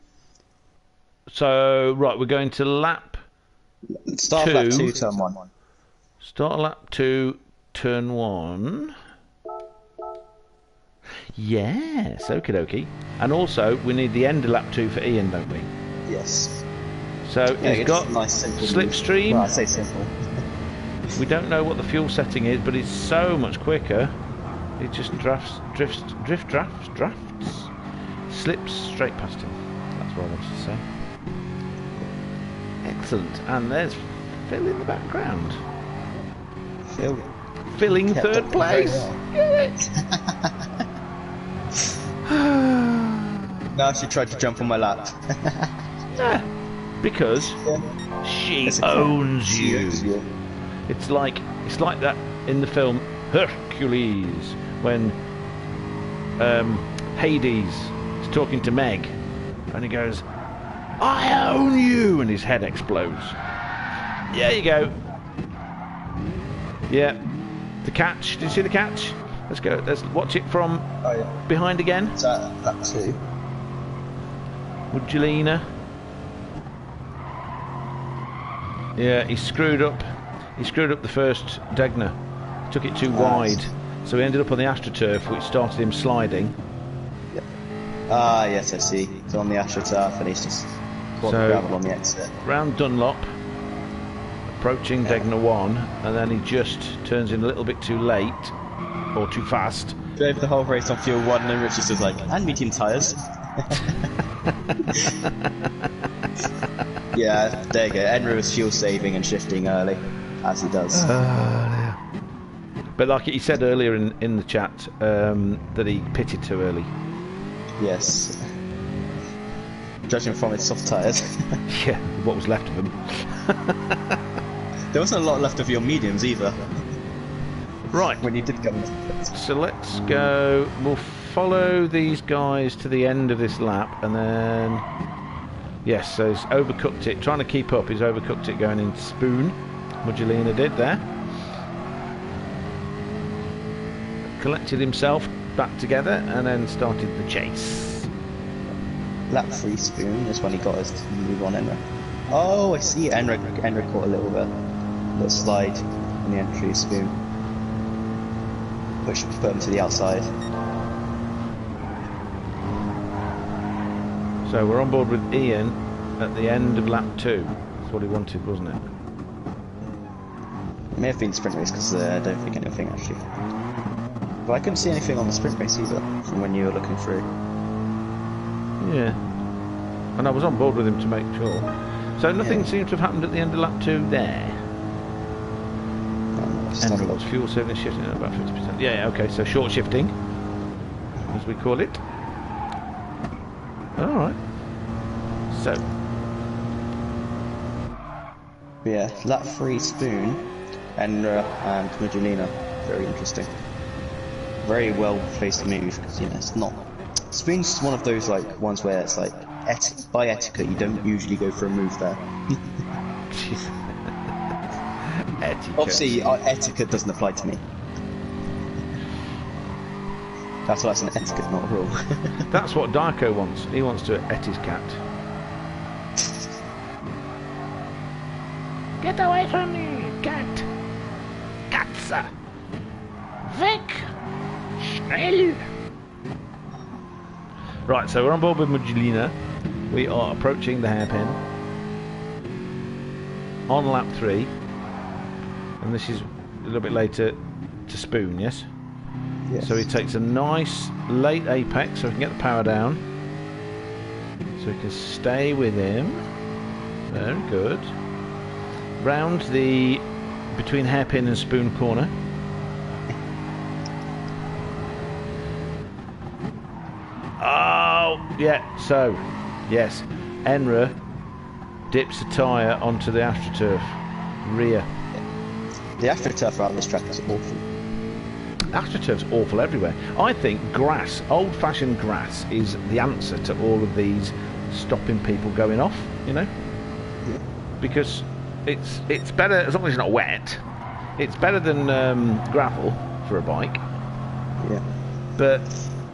So, right, we're going to lap Start 2. Lap 2, turn 1. Start lap 2, turn 1. Yes, okie dokie. And also, we need the end of lap 2 for Ian, don't we? Yes. So, he's got nice, slipstream. Well, I say simple. We don't know what the fuel setting is, but it's so much quicker. It just drafts, slips straight past him. That's what I wanted to say. Excellent. And there's Phil in the background. Filling third place. Get it? Now she tried to jump on my lap. Because she owns you. It's like that in the film Hercules when Hades is talking to Meg and he goes, I own you, and his head explodes. There you go. Yeah. The catch. Did you see the catch? Let's go. Let's watch it from behind again. Is that lap 2? Budgelina. Yeah, he screwed up the first Degner. Took it too wide. So he ended up on the AstroTurf, which started him sliding. Yep. Ah, yes, I see. He's on the AstroTurf and he's just gravel on the exit. Round Dunlop, approaching Degner 1, and then he just turns in a little bit too late, or too fast. Drove the whole race on fuel 1 and Richard's just like, and medium tyres. Yeah, there you go. Enra was fuel saving and shifting early, as he does. But like he said earlier in the chat, that he pitted too early. Yes. Judging from his soft tyres. Yeah, what was left of them. There wasn't a lot left of your mediums either. Right. When you did come into pits. So let's go. We'll follow these guys to the end of this lap, and then... Yes, so he's overcooked it. Trying to keep up, he's overcooked it going into spoon. Budgelina did there. Collected himself back together and then started the chase. Lap 3 spoon is when he got his move on Enra. Oh, I see. Enra caught a little slide in the entry spoon, which put him to the outside. So we're on board with Ian at the end of lap 2. That's what he wanted, wasn't it? It may have been sprint race because I don't think anything actually. But I couldn't see anything on the sprint race either, from when you were looking through. Yeah. And I was on board with him to make sure. So nothing seems to have happened at the end of lap 2 there. And was fuel saving shifting at about 50%. Yeah, okay, so short shifting, as we call it. Alright. So. Yeah, lap 3 Spoon, Enra and Magdalena. Very interesting. Very well placed move, because you know, it's not... Spoon's one of those like ones where it's like, by etiquette, you don't usually go for a move there. Etiquette. Obviously, etiquette doesn't apply to me. That's why it's an etiquette, not a rule. That's what Darko wants. He wants to et his cat. Get away from me, cat! Katze! Weg! Schnell! Right, so we're on board with Magdalena. We are approaching the hairpin. On lap 3. And this is a little bit later to Spoon, yes? Yes. So he takes a nice late apex so we can get the power down. So we can stay with him. Very good. Round the between hairpin and Spoon corner. Oh, yeah, so, yes. Enra dips a tyre onto the AstroTurf rear. The AstroTurf around this track is awful. AstroTurf's awful everywhere. I think grass, old-fashioned grass, is the answer to all of these stopping people going off, you know? Yeah. Because it's better, as long as it's not wet, it's better than gravel for a bike. Yeah. But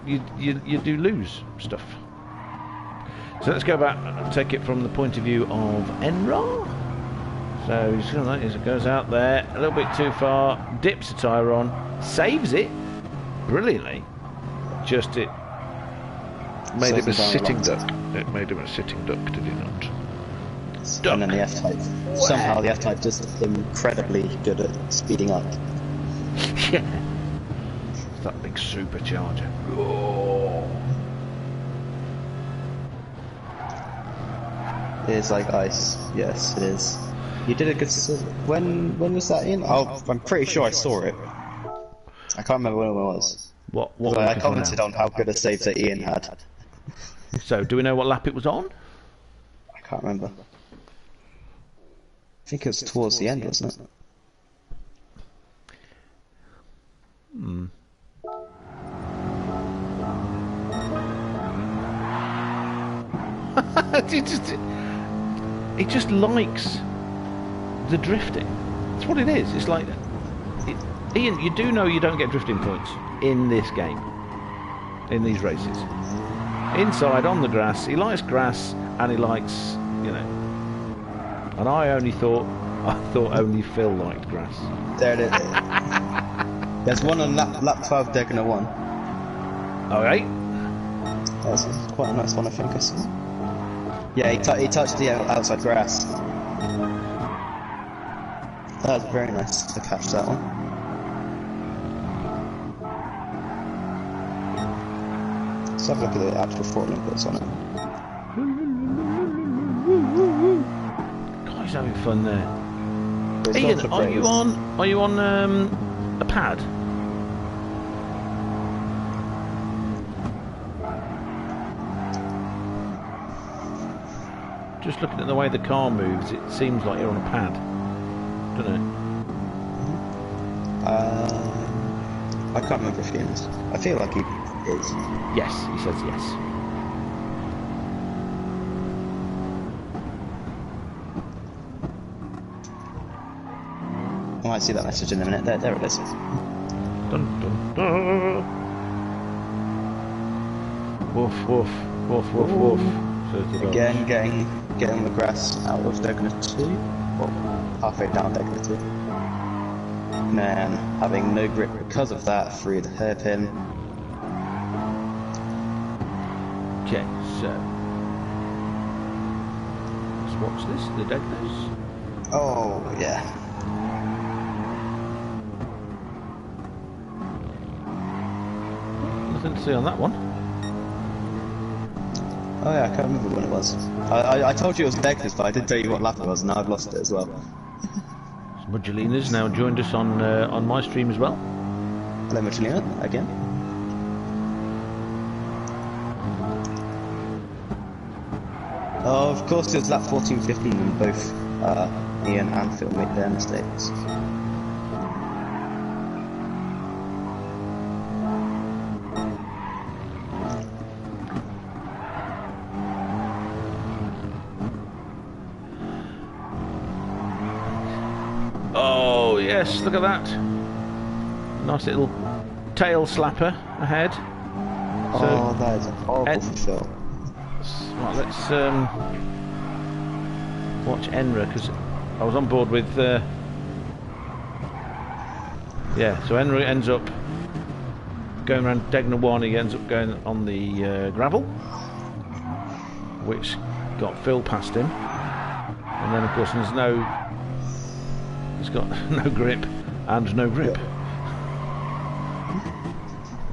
you do lose stuff. So let's go back and take it from the point of view of Enra. So he's going like, it goes out there a little bit too far, dips a tyre on, saves it brilliantly. Just it made him a sitting duck. It made him a sitting duck, did it not? Duck. And then the F-Type. Somehow the F-Type is incredibly good at speeding up. Yeah. It's that big supercharger. Oh. It is like ice. Yes, it is. You did a good... When was that in? Oh, I'm pretty sure I saw it. I can't remember when it was. What I commented on how good a save that Ian had. So, do we know what lap it was on? I can't remember. I think it was towards the end, wasn't it? Hmm. It just likes the drifting. That's what it is. It's like, Ian, you do know you don't get drifting points in this game, in these races. Inside on the grass, he likes grass, and he likes, you know. And I thought only Phil liked grass. There it is. There's one on lap 12, they're gonna won. Okay. That's quite a nice one, I think I saw. Yeah, he touched the outside grass. That was very nice to catch that one. Let's have a look at the actual throttling bits on it. God, he's having fun there. Ian, are you on a pad? Just looking at the way the car moves, it seems like you're on a pad, doesn't it? I can't remember if he is. I feel like he is. Yes, he says yes. I might see that message in a minute. There it is. Dun, dun, dun. Woof, woof, woof, woof, woof. Again, getting the grass out of Degner 2. Well, halfway down Degner 2. Man, having no grip because of that through the hairpin. Okay, so let's watch this, the Degners. Oh, yeah. Nothing to see on that one. Oh yeah, I can't remember when it was. I told you it was Vegas, but I didn't tell you what lap it was, and now I've lost it as well. Mudgelina's now joined us on my stream as well. Hello Mudgelina, again. Oh, of course it was lap 14-15 when both Ian and Phil made their mistakes. Oh yes, look at that. Nice little tail slapper ahead. Oh, that is a horrible for Phil. Right, let's watch Enra, because I was on board with yeah, so Enra ends up going around Degner 1, he ends up going on the gravel, which got Phil past him, and then of course he's got no grip and no grip. Yep.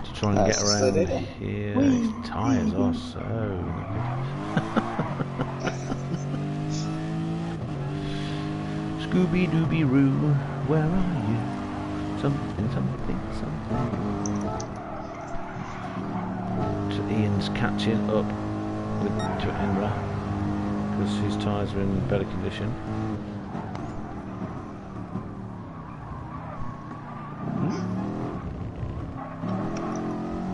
To try and get around here. His tyres are so Scooby-Dooby-Roo, where are you? Something. So Ian's catching up to Enra, because his tyres are in better condition.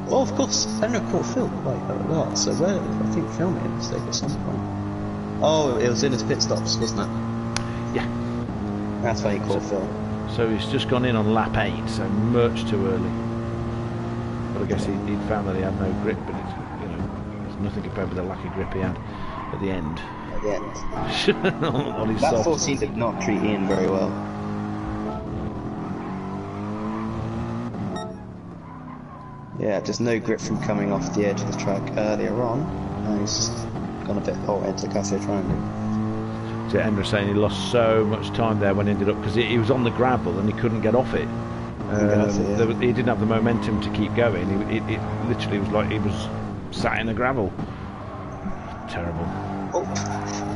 Well, of course, Enra caught Phil quite a lot, so I think Phil made a mistake at some point. Oh, it was in his pit stops, wasn't it? Yeah. That's why he caught Phil. So he's just gone in on lap 8, so much too early. But I guess he'd found that he had no grip, but it's, there's nothing compared with the lack of grip he had at the end. At the end. on his That soft. 14 did not treat Ian very well. Yeah, just no grip from coming off the edge of the track earlier on. And he's just gone a bit into Cassio Triangle. So Enra saying he lost so much time there when he ended up, because he was on the gravel and he couldn't get off it. He didn't have the momentum to keep going. It literally was like he was sat in the gravel. Terrible. Oh,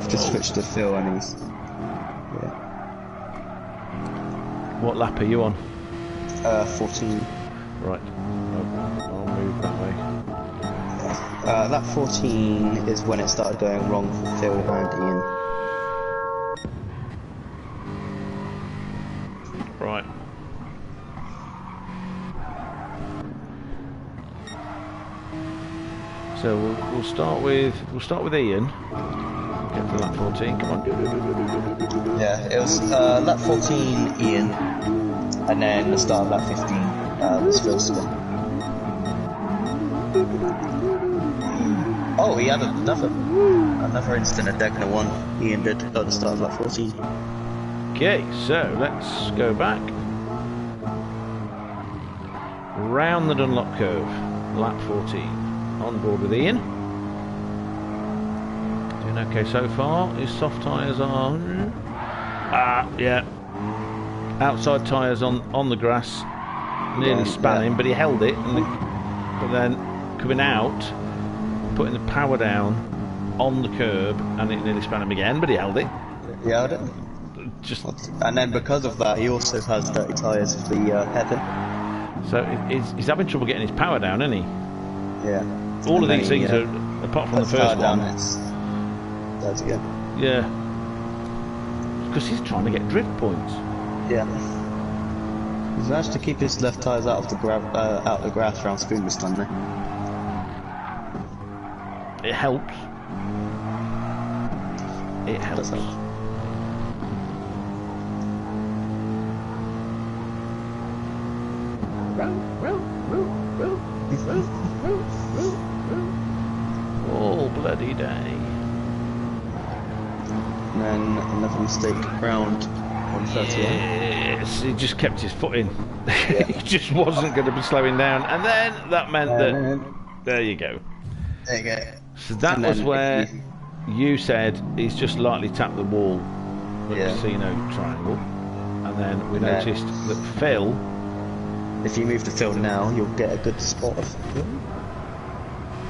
just switched to Phil and he's... Yeah. What lap are you on? 14. Right. I'll move that way. Lap 14 is when it started going wrong for Phil and Ian. Right. So we'll start with Ian. Get to lap 14. Come on. Yeah, it was lap 14 Ian, and then the start of lap 15 was Phil's spin. Oh, he had another instant at Degner 1. Ian did at the start of lap 14. Okay, so let's go back. Round the Dunlop curve, lap 14. On board with Ian. Doing okay so far. His soft tyres are... yeah. Outside tyres on the grass. Nearly span him, but he held it. But then coming out, putting the power down on the curb, and it nearly span him again, but he held it. He held it. And then because of that, he also has dirty tyres for the header. So he's having trouble getting his power down, isn't he? Yeah. All of these things are, apart from the first one. That's good. Yeah. Because he's trying to get drift points. Yeah. He's managed to keep his left tyres out of the grass around Spoonless, doesn't he? It helps. It helps. All bloody day. And then another mistake round 131. Yes, he just kept his foot in. Yeah. He just wasn't going to be slowing down, and then that meant that. There you go. There you go. So that was where you said he's just lightly tapped the wall at the casino triangle, and then we noticed that Phil if you move to field now, you'll get a good spot of him.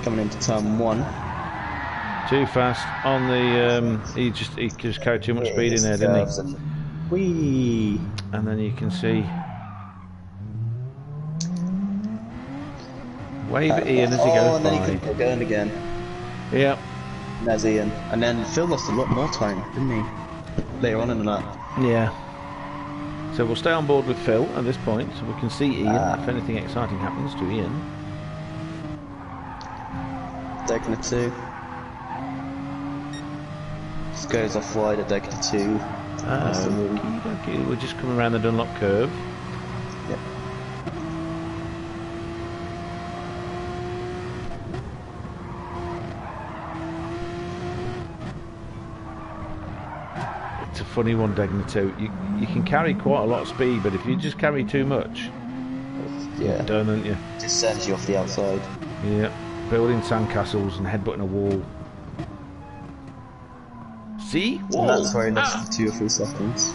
Coming into turn 1. Too fast on the. He just carried too much speed in there, didn't he? Whee! And then you can see. Wave at Ian as he goes and then by. he can get going again. Yep. And there's Ian. And then Phil lost a lot more time, didn't he? Later on in the lap. Yeah. So we'll stay on board with Phil at this point, so we can see Ian if anything exciting happens to Ian. Degner 2. Just goes off wide at Degner 2. Okay. We're just coming around the Dunlop curve. Yep. It's a funny one, Degner 2. You can carry quite a lot of speed, but if you just carry too much, you're done, aren't you? Just sends you off the outside. Yeah. Building sandcastles and headbutting a wall. See? Wall. And that's where he lost 2 or 3 seconds.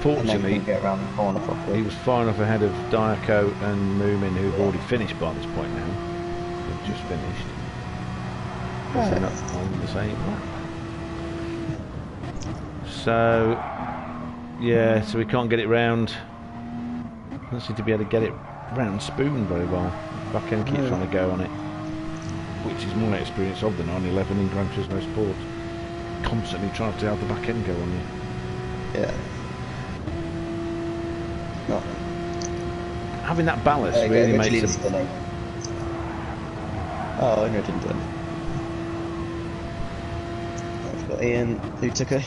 Fortunately, get around the corner properly. He was far enough ahead of Diaco and Moomin, who've already finished by this point now. They've just finished. They're not on the same lap. So, yeah, so we can't get it round. Don't seem to be able to get it round spoon very well. Back end keeps trying to go on it, which is my experience of the 911 in Gran Turismo Sport. Constantly trying to have the back end go on you. Yeah. No. Having that ballast really makes it. Oh, no, didn't do it. I've got Ian, who took a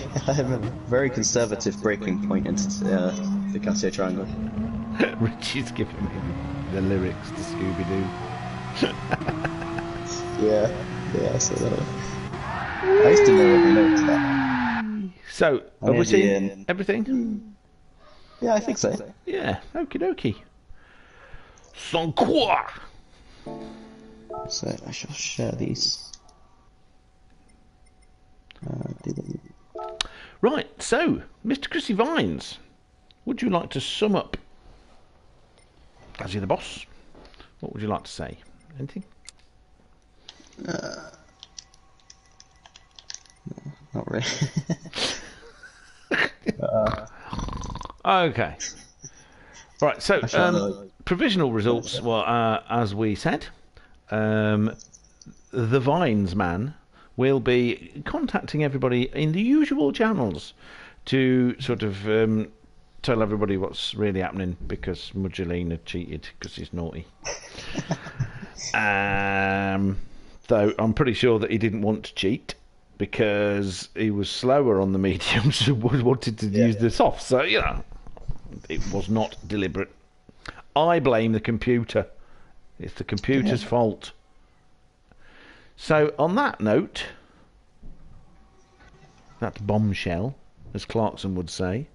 very conservative braking point into the Casio Triangle. Richie's giving me the lyrics to Scooby-Doo. yeah, I saw that. I used to know every note to that. So, have we seen everything? Yeah, I think so. Yeah, okie dokie. Sans quoi? So, I shall share these. Right, so, Mr. Chrissy Vines, would you like to sum up, as you're the boss, what would you like to say? Anything? No, not really. Okay. Right, so, provisional results, well, as we said, the Vines man will be contacting everybody in the usual channels to sort of tell everybody what's really happening because Mudgelina cheated because he's naughty. Though I'm pretty sure that he didn't want to cheat because he was slower on the mediums and wanted to use the softs. So, you know, it was not deliberate. I blame the computer. It's the computer's fault. So, on that note, that bombshell, as Clarkson would say,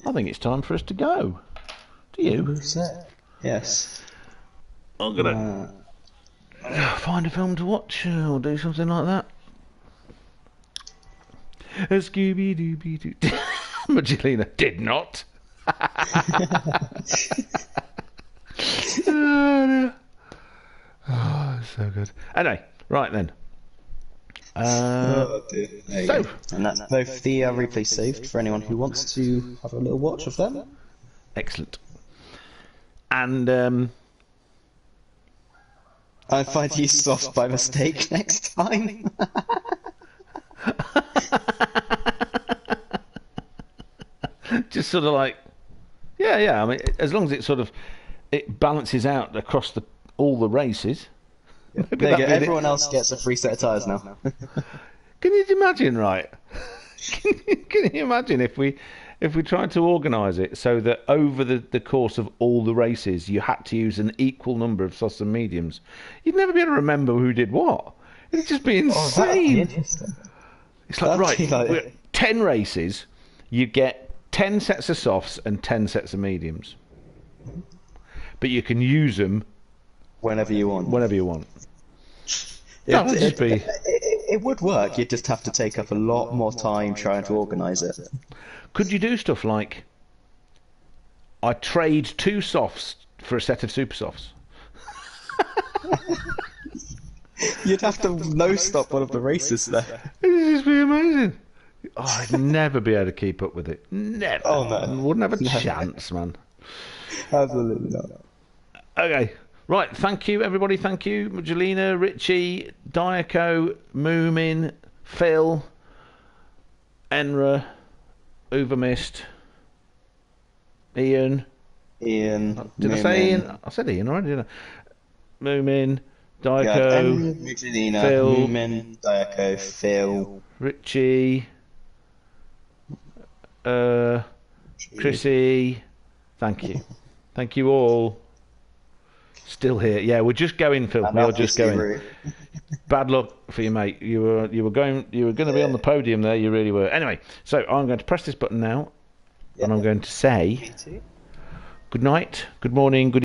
I think it's time for us to go. Do you? Yes. I'm going to find a film to watch or do something like that. Scooby-Dooby-Doo. Magellina did not. Oh, so good. Anyway, right then. And that's both the replay saved for anyone who wants to have a little watch of them. Excellent. And if I'd use soft by mistake next time. Just sort of like, yeah. I mean, as long as it balances out across all the races. There you go. Everyone else gets a free set of tyres now. Can you imagine, right? Can you imagine if we tried to organise it so that over the course of all the races you had to use an equal number of softs and mediums? You'd never be able to remember who did what. It'd just be insane. It's like, right, 10 races, you get 10 sets of softs and 10 sets of mediums. But you can use them whenever you want. It would work, you'd just have to take up a lot more time trying to organise it. Could you do stuff like I trade 2 softs for a set of supersofts. You'd have to no-stop one of the races there. It'd just be amazing. Oh, I'd never be able to keep up with it. Never. Oh, no. Wouldn't have a chance, man. Absolutely not. Okay. Right, thank you, everybody. Thank you. Jelena, Richie, Diaco, Moomin, Phil, Enra, Overmist, Ian. Did I say Ian? I said Ian already, didn't I? Moomin, Diaco, Jelena, Phil, Moomin, Diaco, Phil, Richie, Chrissy. Thank you. Thank you all. Still here. Yeah, we're just going, Phil. We're just going. Bad luck for you, mate. You were going to be on the podium there. You really were. Anyway, so I'm going to press this button now, and I'm going to say good night, good morning, good